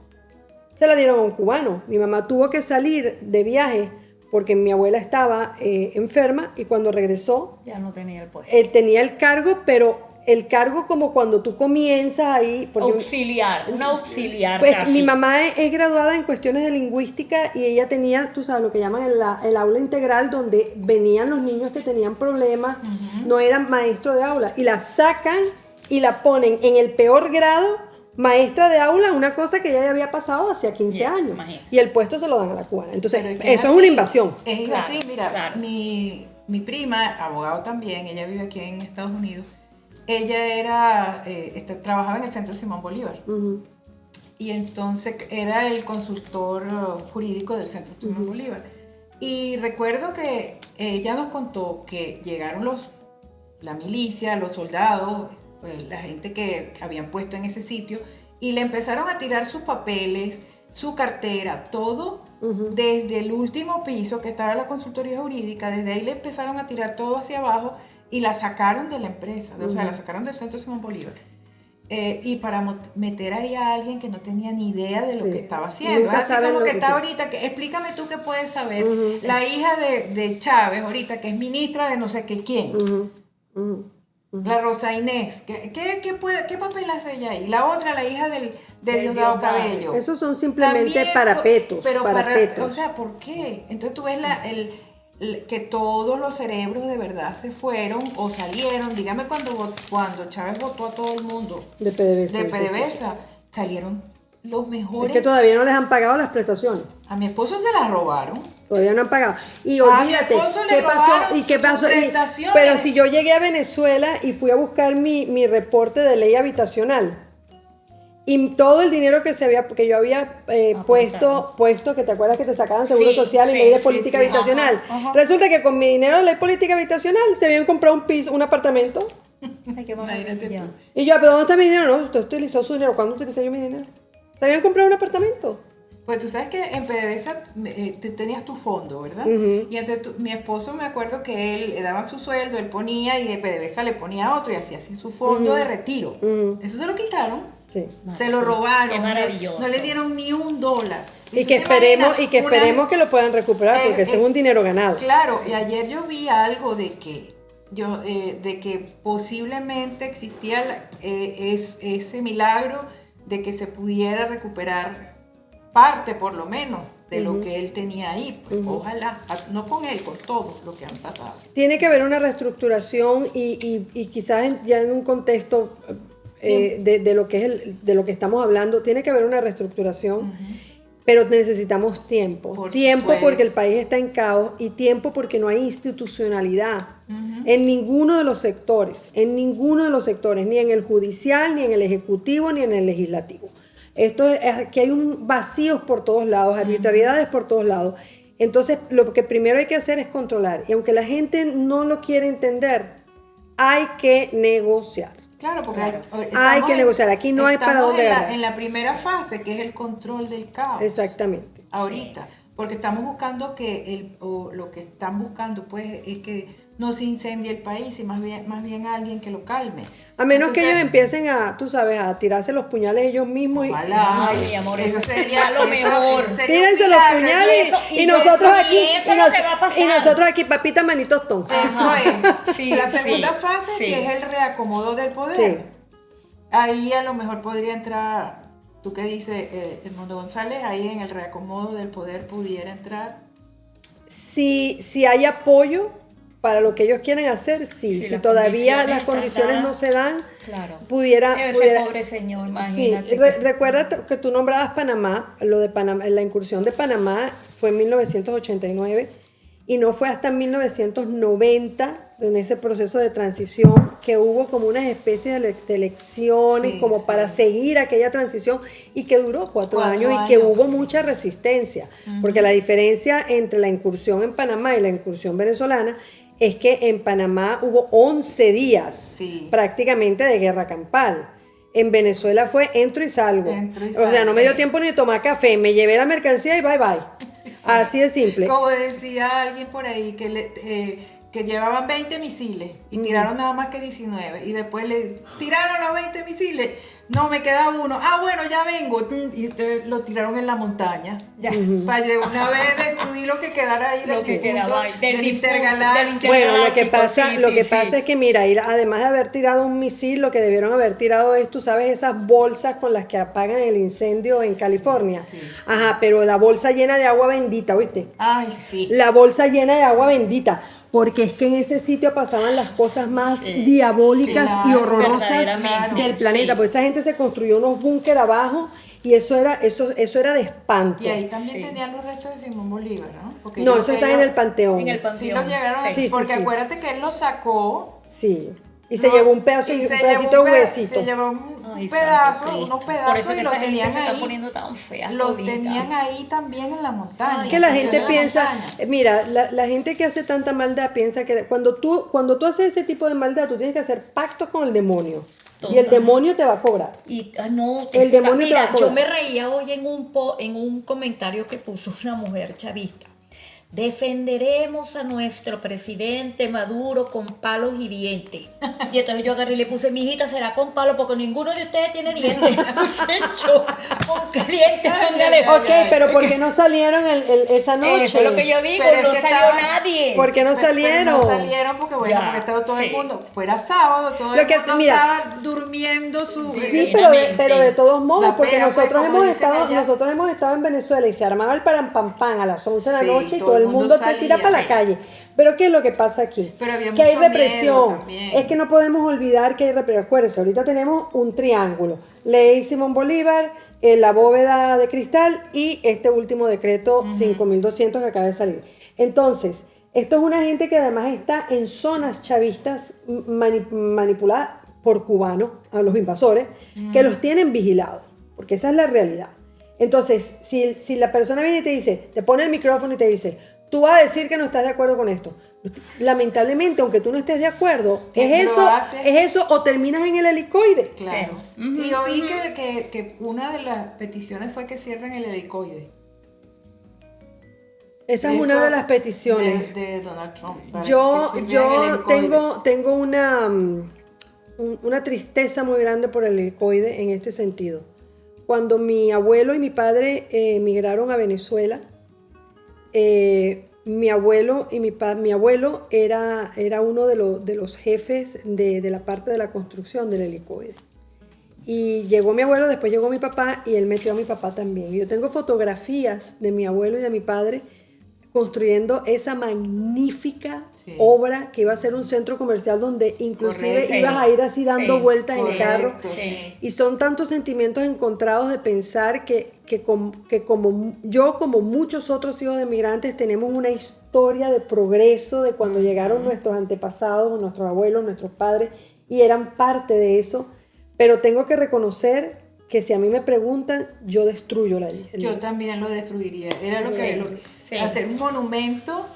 se la dieron a un cubano. Mi mamá tuvo que salir de viaje porque mi abuela estaba enferma, y cuando regresó ya no tenía el puesto. Él tenía el cargo, pero el cargo como cuando tú comienzas ahí... Una auxiliar pues, casi. mi mamá es graduada en cuestiones de lingüística y ella tenía, tú sabes, lo que llaman el aula integral, donde venían los niños que tenían problemas, no eran maestros de aula, y la sacan y la ponen en el peor grado, maestra de aula, una cosa que ya había pasado hacia 15 años. Imagínate. Y el puesto se lo dan a la cubana. Entonces, eso es una invasión. Es así, mira, mi prima, abogado también, ella vive aquí en Estados Unidos. Ella trabajaba en el Centro Simón Bolívar. Y entonces era el consultor jurídico del Centro Simón Bolívar. Y recuerdo que ella nos contó que llegaron la milicia, los soldados, la gente que habían puesto en ese sitio, y le empezaron a tirar sus papeles, su cartera, todo, desde el último piso que estaba la consultoría jurídica. Desde ahí le empezaron a tirar todo hacia abajo y la sacaron de la empresa, o sea, la sacaron del Centro Simón Bolívar. y para meter ahí a alguien que no tenía ni idea de lo Sí. que estaba haciendo. Nunca Así saben como lo que que está tú- ahorita, explícame tú qué puedes saber. La hija de Chávez ahorita, que es ministra de no sé qué quién. La Rosa Inés, ¿qué papel hace ella ahí? La otra, la hija de Diosdado Cabello. Esos son simplemente También, parapetos, pero parapetos. o sea, ¿por qué? Entonces tú ves que todos los cerebros de verdad se fueron o salieron. Dígame cuando Chávez votó a todo el mundo De PDVSA. de PDVSA, salieron los Es mejores. que todavía no les han pagado las prestaciones. A mi esposo se las robaron. Todavía no han pagado. Y A mi olvídate, esposo le ¿qué pasó? robaron ¿Y qué sus pasó? prestaciones. Pero si yo llegué a Venezuela y fui a buscar mi reporte de ley habitacional, y todo el dinero que yo había puesto, que te acuerdas que te sacaban seguro Sí, social y sí, ley de sí, política sí. habitacional, Ajá. resulta que con mi dinero de ley política habitacional se habían comprado un piso, un apartamento. Ay, qué Imagínate maravilla. tú. Y yo, ¿pero dónde está mi dinero? No, usted utilizó su dinero. ¿Cuándo utilicé yo mi dinero? Se habían comprado un apartamento. Pues tú sabes que en PDVSA tú tenías tu fondo, ¿verdad? Y entonces mi esposo me acuerdo que él le daba su sueldo, él ponía y de PDVSA le ponía otro y hacía así su fondo de retiro. Eso se lo quitaron. Sí. Se lo robaron. Qué maravilloso. No le dieron ni $1. Y tú que te imaginas esperemos que lo puedan recuperar, porque ese es un dinero ganado. Claro, y ayer yo vi algo de que posiblemente existía ese milagro de que se pudiera recuperar parte, por lo menos, de lo que él tenía ahí. Pues, ojalá, no con él, con todo lo que han pasado. Tiene que haber una reestructuración y quizás ya en un contexto de lo que es de lo que estamos hablando, tiene que haber una reestructuración, pero necesitamos tiempo. Por Tiempo supuesto. porque el país está en caos y tiempo porque no hay institucionalidad en ninguno de los sectores, ni en el judicial, ni en el ejecutivo, ni en el legislativo. Esto es que hay vacíos por todos lados, arbitrariedades por todos lados. Entonces, lo que primero hay que hacer es controlar. Y aunque la gente no lo quiere entender, hay que negociar. Claro, porque Hay que negociar. Aquí no hay para dónde agarrar. en la primera fase, que es el control del caos. Exactamente. Ahorita, porque estamos buscando lo que están buscando pues es que no se incendie el país y más bien alguien que lo calme. A menos que Entonces, ellos empiecen a tirarse los puñales ellos mismos. ojalá. Ay, mi amor, eso sería sería lo mejor. sería un Tírense los milagro, puñales eso- y nosotros eso- aquí. eso es lo que va a pasar. Y nosotros aquí, papita, manitos ton. Eso es. Sí, La sí, segunda fase, sí. que es el reacomodo del poder. Sí. Ahí a lo mejor podría entrar, ¿tú qué dices, Edmundo González? Ahí en el reacomodo del poder pudiera entrar. Si hay apoyo para lo que ellos quieren hacer, sí. Sí, Si las todavía condiciones las condiciones están no se dan, Claro. pudiera... Ese pobre señor, imagínate. Sí, recuerda que tú nombrabas Panamá, lo de Panamá, la incursión de Panamá fue en 1989 y no fue hasta 1990, en ese proceso de transición, que hubo como unas especies de elecciones Sí, como sí. para seguir aquella transición y que duró 4 4 años y que años, hubo sí. mucha resistencia, porque la diferencia entre la incursión en Panamá y la incursión venezolana es que en Panamá hubo 11 días Sí. prácticamente de guerra campal. En Venezuela fue entro y salgo. Entro y O sea, salgo. no me dio tiempo ni de tomar café, me llevé la mercancía y bye bye. Así de simple. Como decía alguien por ahí, que llevaban 20 misiles y tiraron nada más que 19. Y después le tiraron los 20 misiles. No, me queda uno. Ah, bueno, ya vengo. Y lo tiraron en la montaña. Ya. Para de una vez destruir lo que quedara ahí Lo del que difunto, quedaba ahí, del del difunto, intergaláctico. Bueno, lo que pasa, Sí, lo sí, que sí. pasa es que mira, además de haber tirado un misil, lo que debieron haber tirado es, tú sabes, esas bolsas con las que apagan el incendio en California. sí, sí. Ajá, pero la bolsa llena de agua bendita, ¿viste? Ay, sí. La bolsa llena de agua bendita, porque es que en ese sitio pasaban las cosas más diabólicas claro, y horrorosas verdaderamente, del planeta, sí. porque esa gente se construyó unos búnker abajo y eso era de espanto. Y ahí también Sí. tenían los restos de Simón Bolívar, ¿no? Porque No, ellos- eso está en el Panteón. En el Sí panteón. los llegaron a Sí. Sí, porque sí. acuérdate que él los sacó. Sí. Y se No, llevó un pedazo, y un se pedacito llevó de un huesito. Se llevó un Ay, pedazo, santo Cristo. unos Por pedazos eso es y que lo esa gente tenían se está ahí. poniendo tan fea Los todita. tenían ahí también en la montaña. Es que la en gente la piensa, montaña. mira, la gente que hace tanta maldad piensa que cuando tú haces ese tipo de maldad, tú tienes que hacer pactos con el demonio. Y el Total. demonio te va a cobrar. Y no, El demonio te va a mira, yo cobrar. me reía hoy en un comentario que puso una mujer chavista. defenderemos a nuestro presidente Maduro con palos y dientes. Y entonces yo agarré y le puse, mi hijita, será con palo porque ninguno de ustedes tiene dientes. Con qué dientes, póngale. Ok, pero ¿por qué no salieron esa noche? Eso es lo que yo digo, Pero es no que salió estaba- nadie. ¿Por qué no Pero salieron? no salieron porque, bueno, Ya, porque todo sí. el mundo, fuera sábado, todo Lo el que- mundo mira, estaba durmiendo su... Sí, pero de todos modos, La porque pera, pues, nosotros como dicen allá. hemos estado en Venezuela y se armaba el pam a las 11 de la Sí, noche y todo el mundo te tira salía. para la calle. Pero ¿qué es lo que pasa aquí? Pero había que hay mucho represión. miedo también. Es que no podemos olvidar que hay represión. Acuérdense, ahorita tenemos un triángulo. Ley Simón Bolívar, la bóveda de cristal y este último decreto 5200 que acaba de salir. Entonces, esto es una gente que además está en zonas chavistas manipuladas por cubanos, a los invasores, que los tienen vigilados, porque esa es la realidad. Entonces, si la persona viene y te dice, te pone el micrófono y te dice, tú vas a decir que no estás de acuerdo con esto. Lamentablemente, aunque tú no estés de acuerdo, es eso o terminas en el helicoide. Claro. Sí. Y oí que una de las peticiones fue que cierren el helicoide. Esa es Eso una de las peticiones. de Donald Trump. para Yo que cierren el helicoide. tengo una tristeza muy grande por el helicoide en este sentido. Cuando mi abuelo y mi padre emigraron a Venezuela, mi abuelo era uno de los jefes de la parte de la construcción del helicoide. Y llegó mi abuelo, después llegó mi papá y él metió a mi papá también. Y yo tengo fotografías de mi abuelo y de mi padre construyendo esa magnífica obra que iba a ser un centro comercial donde inclusive Correcto. ibas a ir así dando vueltas en correcto, carro. sí. Y son tantos sentimientos encontrados de pensar que como yo, como muchos otros hijos de migrantes, tenemos una historia de progreso de cuando llegaron nuestros antepasados, nuestros abuelos, nuestros padres, y eran parte de eso. Pero tengo que reconocer que si a mí me preguntan, yo destruyo Yo también lo destruiría. Era lo que Sí. hacer un monumento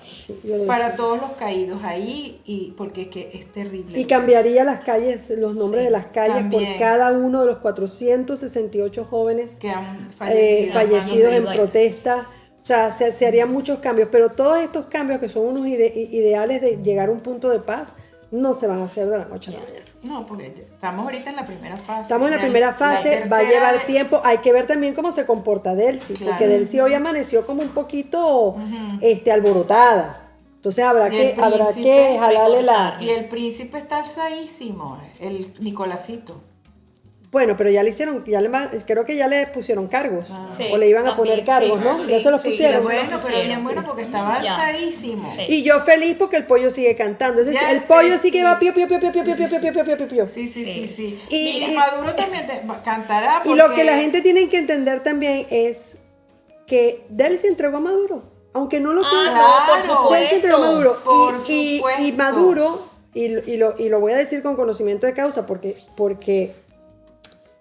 yo lo para todos los caídos ahí, y porque es que es terrible. Y cambiaría las calles, los nombres de las calles también. por cada uno de los 468 jóvenes que han fallecido, fallecidos en manos protesta. O sea, se harían muchos cambios, pero todos estos cambios que son unos ideales de llegar a un punto de paz, no se van a hacer de la noche a la mañana. No, porque estamos ahorita en la primera fase. Estamos en la primera fase, va a llevar tiempo. Hay que ver también cómo se comporta Delcy, Claro. porque Delcy hoy amaneció como un poquito alborotada. Entonces habrá que jalarle la... Y el príncipe está alzadísimo, el Nicolásito. Bueno, pero ya le hicieron, creo que ya le pusieron cargos, Sí, o le iban a poner también, cargos, sí, ¿no? sí, Ya se los sí, pusieron. Bueno, pero pusieron, bien bueno sí. porque estaba Ya. alzadísimo. Sí. Y yo feliz porque el pollo sigue cantando. Es decir, Ya el pollo sé, sí que sí. va pío, pío, pío, pío, pío, pío, pío, pío, pío, pío, pío, pío. Sí. Y- Y Maduro también cantará. Y lo porque- que la gente tiene que entender también es que Delcy entregó a Maduro, aunque no lo quiera. no, por supuesto. Delcy entregó a Maduro. Por Y supuesto. Maduro, y lo voy a decir con conocimiento de causa, porque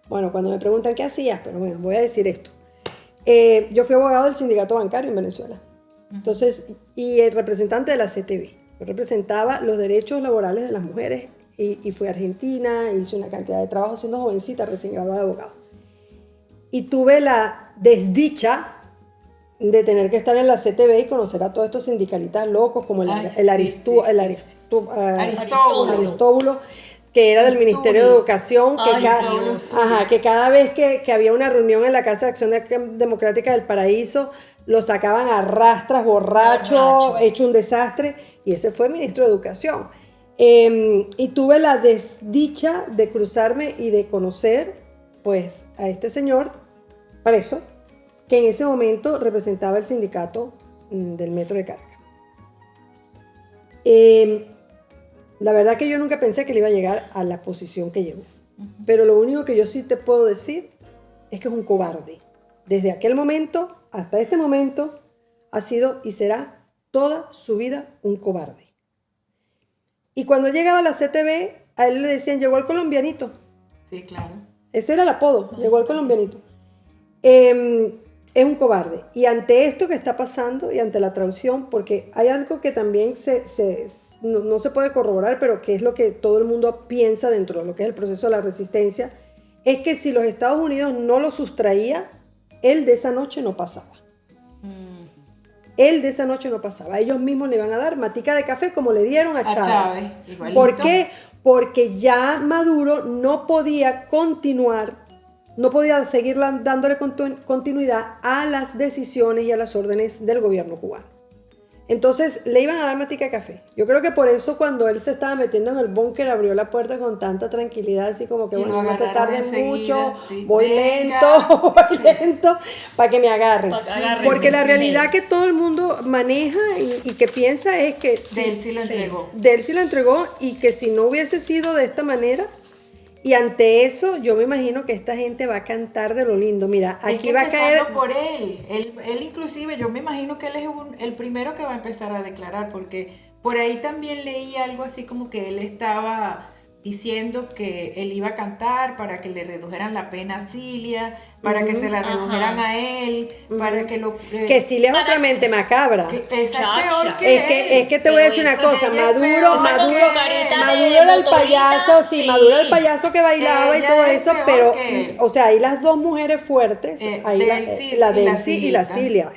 bueno, cuando me preguntan qué hacías, pero bueno, voy a decir esto. Yo fui abogado del sindicato bancario en Venezuela. Entonces, y el representante de la CTV. Yo representaba los derechos laborales de las mujeres y fui a Argentina, hice una cantidad de trabajo siendo jovencita, recién graduada de abogado. Y tuve la desdicha de tener que estar en la CTV y conocer a todos estos sindicalistas locos como Aristóbulo, que era del Ministerio de Educación, Ay, Dios. que cada vez que había una reunión en la Casa de Acción Democrática del Paraíso, lo sacaban a rastras, borracho, hecho un desastre, y ese fue el ministro de Educación. Y tuve la desdicha de cruzarme y de conocer, pues, a este señor preso, que en ese momento representaba el sindicato del Metro de Caracas. La verdad que yo nunca pensé que le iba a llegar a la posición que llegó. Pero lo único que yo sí te puedo decir es que es un cobarde. Desde aquel momento hasta este momento ha sido y será toda su vida un cobarde. Y cuando llegaba a la CTV, a él le decían, llegó el colombianito. Sí, claro. Ese era el apodo, llegó el colombianito. Es un cobarde. Y ante esto que está pasando y ante la traición, porque hay algo que también no se puede corroborar, pero que es lo que todo el mundo piensa dentro de lo que es el proceso de la resistencia, es que si los Estados Unidos no lo sustraía, él de esa noche no pasaba. Él de esa noche no pasaba. Ellos mismos le iban a dar matica de café como le dieron a Chávez. Igualito. ¿Por qué? Porque ya Maduro no podía continuar, no podía seguir dándole continuidad a las decisiones y a las órdenes del gobierno cubano. Entonces le iban a dar matica de café. Yo creo que por eso cuando él se estaba metiendo en el búnker abrió la puerta con tanta tranquilidad, así como que bueno, no se tarde mucho, sí. voy lento, para que me agarren. Porque la realidad que todo el mundo maneja y que piensa es que de él sí lo entregó. De él sí lo entregó y que si no hubiese sido de esta manera. Y ante eso, yo me imagino que esta gente va a cantar de lo lindo. Mira, aquí va a caer... por él. Él inclusive, yo me imagino que él es el primero que va a empezar a declarar, porque por ahí también leí algo así como que él estaba diciendo que él iba a cantar para que le redujeran la pena a Cilia, para que se la redujeran a él, para que lo... que Cilia es otra mente macabra. Esa es peor que es que te voy a decir una cosa, Maduro era el payaso, sí, Maduro era el payaso que bailaba y todo eso, pero, o sea, hay las dos mujeres fuertes, la Delcy y la Cilia,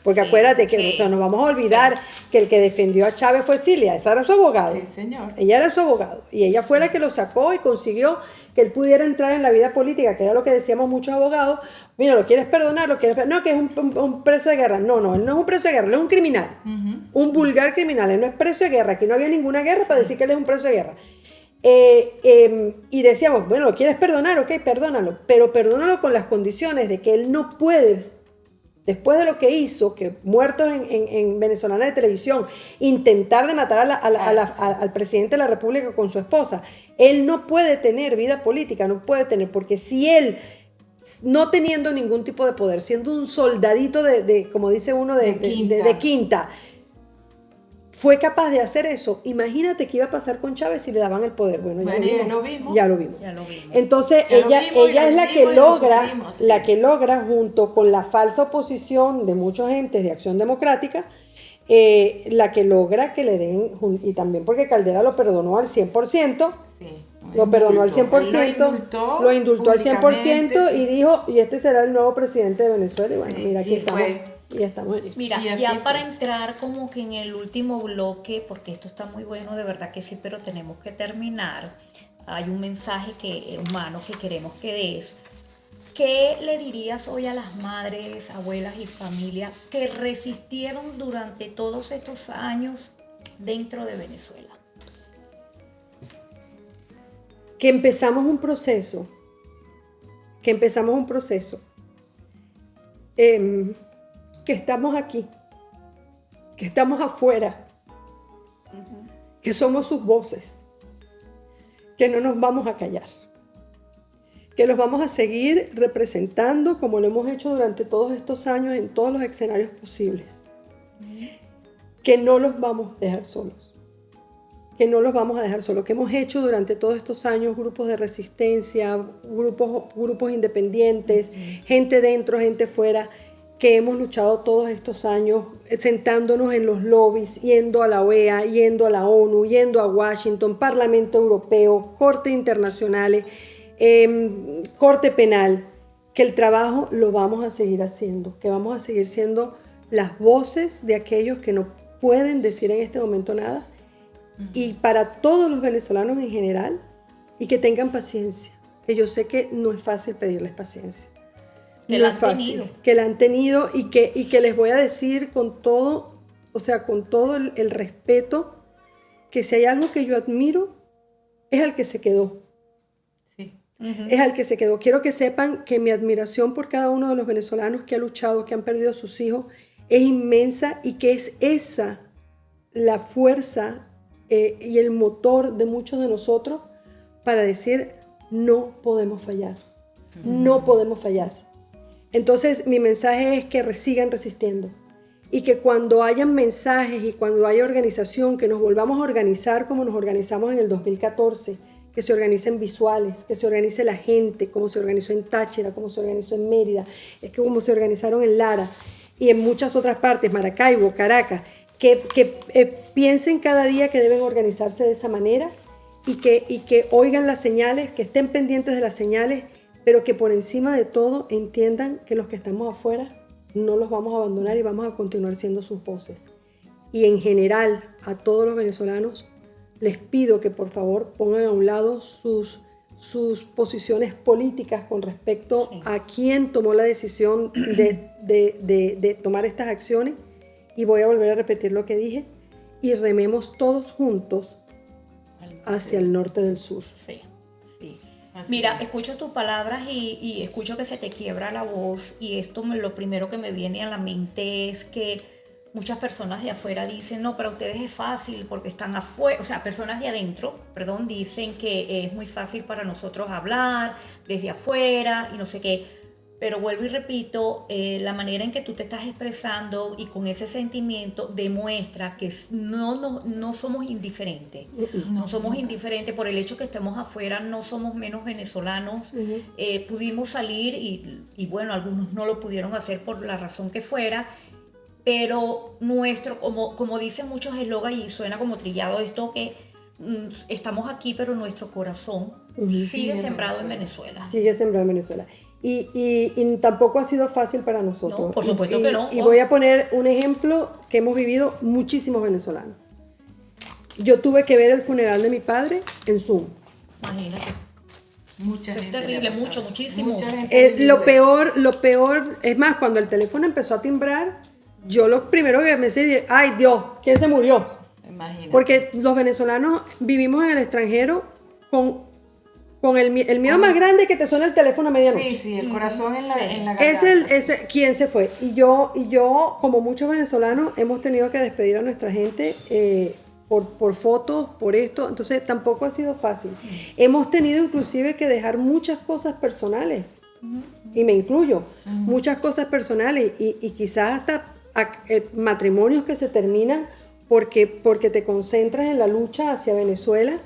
porque acuérdate que o sea, nos vamos a olvidar que el que defendió a Chávez fue Cilia, esa era su abogado. Sí, señor. Ella era su abogado, y ella fue la que lo sacó y consiguió que él pudiera entrar en la vida política, que era lo que decíamos muchos abogados. Mira, ¿lo quieres perdonar? No, que es un preso de guerra. No, él no es un preso de guerra, él es un criminal. Un vulgar criminal, él no es preso de guerra. Aquí no había ninguna guerra para decir que él es un preso de guerra. Y decíamos, bueno, ¿lo quieres perdonar? Ok, perdónalo. Pero perdónalo con las condiciones de que él no puede, después de lo que hizo, que muertos en Venezolana de Televisión, intentar de matar al presidente de la República con su esposa, él no puede tener vida política, no puede tener, porque si él, no teniendo ningún tipo de poder, siendo un soldadito de como dice uno, de quinta, fue capaz de hacer eso, imagínate qué iba a pasar con Chávez si le daban el poder. Bueno, ya lo vimos. Entonces ella es la que logra junto con la falsa oposición de muchos entes de Acción Democrática, la que logra que le den, y también porque Caldera lo perdonó al 100%, lo perdonó al 100%, lo indultó al 100% y dijo, y este será el nuevo presidente de Venezuela, y bueno, mira, aquí estamos. Y estamos allí. Mira, ya para entrar como que en el último bloque, porque esto está muy bueno, de verdad que sí, pero tenemos que terminar. Hay un mensaje humano que queremos que des. ¿Qué le dirías hoy a las madres, abuelas y familias que resistieron durante todos estos años dentro de Venezuela? Que empezamos un proceso. Que estamos aquí, que estamos afuera, que somos sus voces, que no nos vamos a callar, que los vamos a seguir representando como lo hemos hecho durante todos estos años en todos los escenarios posibles, que no los vamos a dejar solos, que hemos hecho durante todos estos años grupos de resistencia, grupos independientes, gente dentro, gente fuera, que hemos luchado todos estos años sentándonos en los lobbies, yendo a la OEA, yendo a la ONU, yendo a Washington, Parlamento Europeo, Cortes Internacionales, Corte Penal, que el trabajo lo vamos a seguir haciendo, que vamos a seguir siendo las voces de aquellos que no pueden decir en este momento nada, y para todos los venezolanos en general, y que tengan paciencia, que yo sé que no es fácil pedirles paciencia. Que la han tenido y que les voy a decir con todo, o sea, con todo el respeto, que si hay algo que yo admiro, es al que se quedó. Sí. Es al que se quedó. Quiero que sepan que mi admiración por cada uno de los venezolanos que ha luchado, que han perdido a sus hijos, es inmensa, y que es esa la fuerza y el motor de muchos de nosotros para decir, no podemos fallar. No podemos fallar. Entonces, mi mensaje es que sigan resistiendo, y que cuando hayan mensajes y cuando haya organización, que nos volvamos a organizar como nos organizamos en el 2014, que se organicen visuales, que se organice la gente, como se organizó en Táchira, como se organizó en Mérida, como se organizaron en Lara y en muchas otras partes, Maracaibo, Caracas, que piensen cada día que deben organizarse de esa manera, y que oigan las señales, que estén pendientes de las señales, pero que por encima de todo entiendan que los que estamos afuera no los vamos a abandonar y vamos a continuar siendo sus voces. Y en general, a todos los venezolanos, les pido que por favor pongan a un lado sus posiciones políticas con respecto a quién tomó la decisión de tomar estas acciones. Y voy a volver a repetir lo que dije. Y rememos todos juntos hacia el norte del sur. Sí, sí. Mira, escucho tus palabras y escucho que se te quiebra la voz, y esto lo primero que me viene a la mente es que muchas personas de afuera dicen, no, para ustedes es fácil porque están afuera, o sea, personas de adentro, perdón, dicen que es muy fácil para nosotros hablar desde afuera y no sé qué. Pero vuelvo y repito, la manera en que tú te estás expresando y con ese sentimiento demuestra que no somos indiferentes. No somos indiferentes por el hecho que estemos afuera, no somos menos venezolanos. Pudimos salir y bueno, algunos no lo pudieron hacer por la razón que fuera. Pero como dicen muchos eslogans y suena como trillado esto, que estamos aquí, pero nuestro corazón sigue sembrado en Venezuela. Sigue sembrado en Venezuela. Y tampoco ha sido fácil para nosotros. No, por supuesto que no. Y voy a poner un ejemplo que hemos vivido muchísimos venezolanos. Yo tuve que ver el funeral de mi padre en Zoom. Imagínate. Mucha Eso gente es terrible, muchísimo. Mucha gente Lo peor, es más, cuando el teléfono empezó a timbrar, yo lo primero que me decía, ay Dios, ¿quién se murió? Imagínate. Porque los venezolanos vivimos en el extranjero con el miedo más grande que te suena el teléfono a medianoche. Sí, el corazón en la garganta. ¿Quién se fue? Y yo, como muchos venezolanos, hemos tenido que despedir a nuestra gente por fotos, por esto. Entonces tampoco ha sido fácil. Hemos tenido inclusive que dejar muchas cosas personales. Y me incluyo. Muchas cosas personales. Y quizás hasta matrimonios que se terminan porque te concentras en la lucha hacia Venezuela.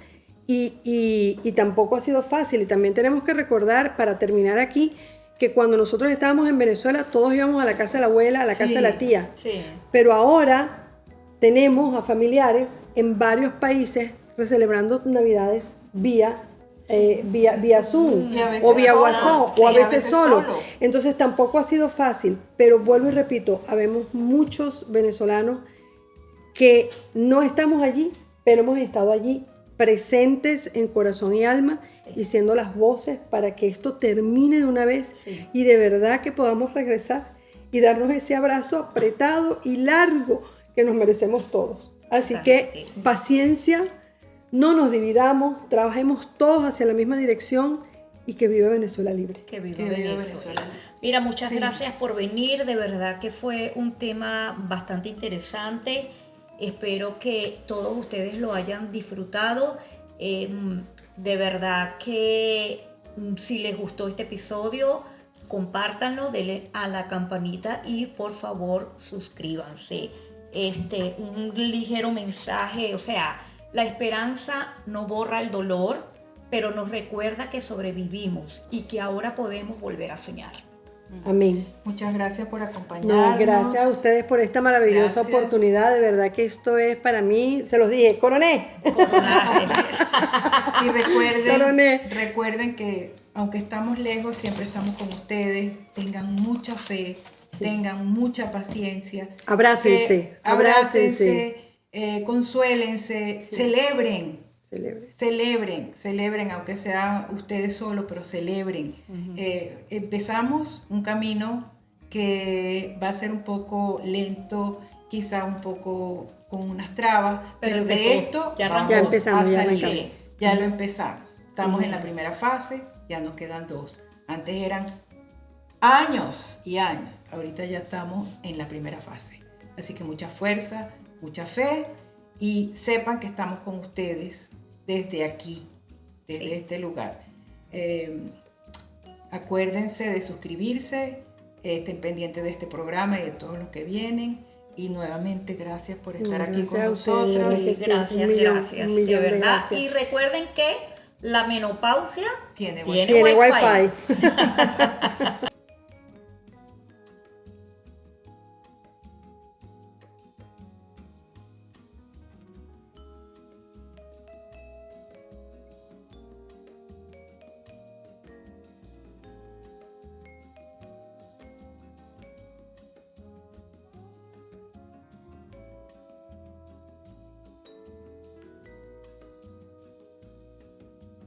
Y tampoco ha sido fácil. Y también tenemos que recordar, para terminar aquí, que cuando nosotros estábamos en Venezuela, todos íbamos a la casa de la abuela, a la casa de la tía. Sí. Pero ahora tenemos a familiares en varios países celebrando Navidades vía Zoom o vía WhatsApp o a veces solo. Entonces tampoco ha sido fácil. Pero vuelvo y repito, habemos muchos venezolanos que no estamos allí, pero hemos estado allí, presentes en corazón y alma, y siendo las voces para que esto termine de una vez y de verdad que podamos regresar y darnos ese abrazo apretado y largo que nos merecemos todos. Así que paciencia, no nos dividamos, trabajemos todos hacia la misma dirección y que viva Venezuela libre. Que viva Venezuela. Mira, muchas gracias por venir, de verdad que fue un tema bastante interesante. Espero que todos ustedes lo hayan disfrutado. De verdad que si les gustó este episodio, compártanlo, denle a la campanita y por favor suscríbanse. Un ligero mensaje, o sea, la esperanza no borra el dolor, pero nos recuerda que sobrevivimos y que ahora podemos volver a soñar. Amén. Muchas gracias por acompañarnos. No, gracias a ustedes por esta maravillosa oportunidad. De verdad que esto es para mí, se los dije, coroné. Y recuerden que aunque estamos lejos, siempre estamos con ustedes. Tengan mucha fe, tengan mucha paciencia. Abrácense. Consuélense, celebren, aunque sean ustedes solos, pero celebren. Empezamos un camino que va a se un poco lento, quizá un poco con unas trabas, pero de esto vamos a salir. Ya lo empezamos. Estamos en la primera fase, ya nos quedan 2. Antes eran años y años, ahorita ya estamos en la primera fase. Así que mucha fuerza, mucha fe, y sepan que estamos con ustedes desde aquí, desde este lugar. Acuérdense de suscribirse, estén pendientes de este programa y de todos los que vienen. Y nuevamente, gracias por estar aquí con nosotros. Gracias, de verdad. Gracias. Y recuerden que la menopausia tiene Wi-Fi.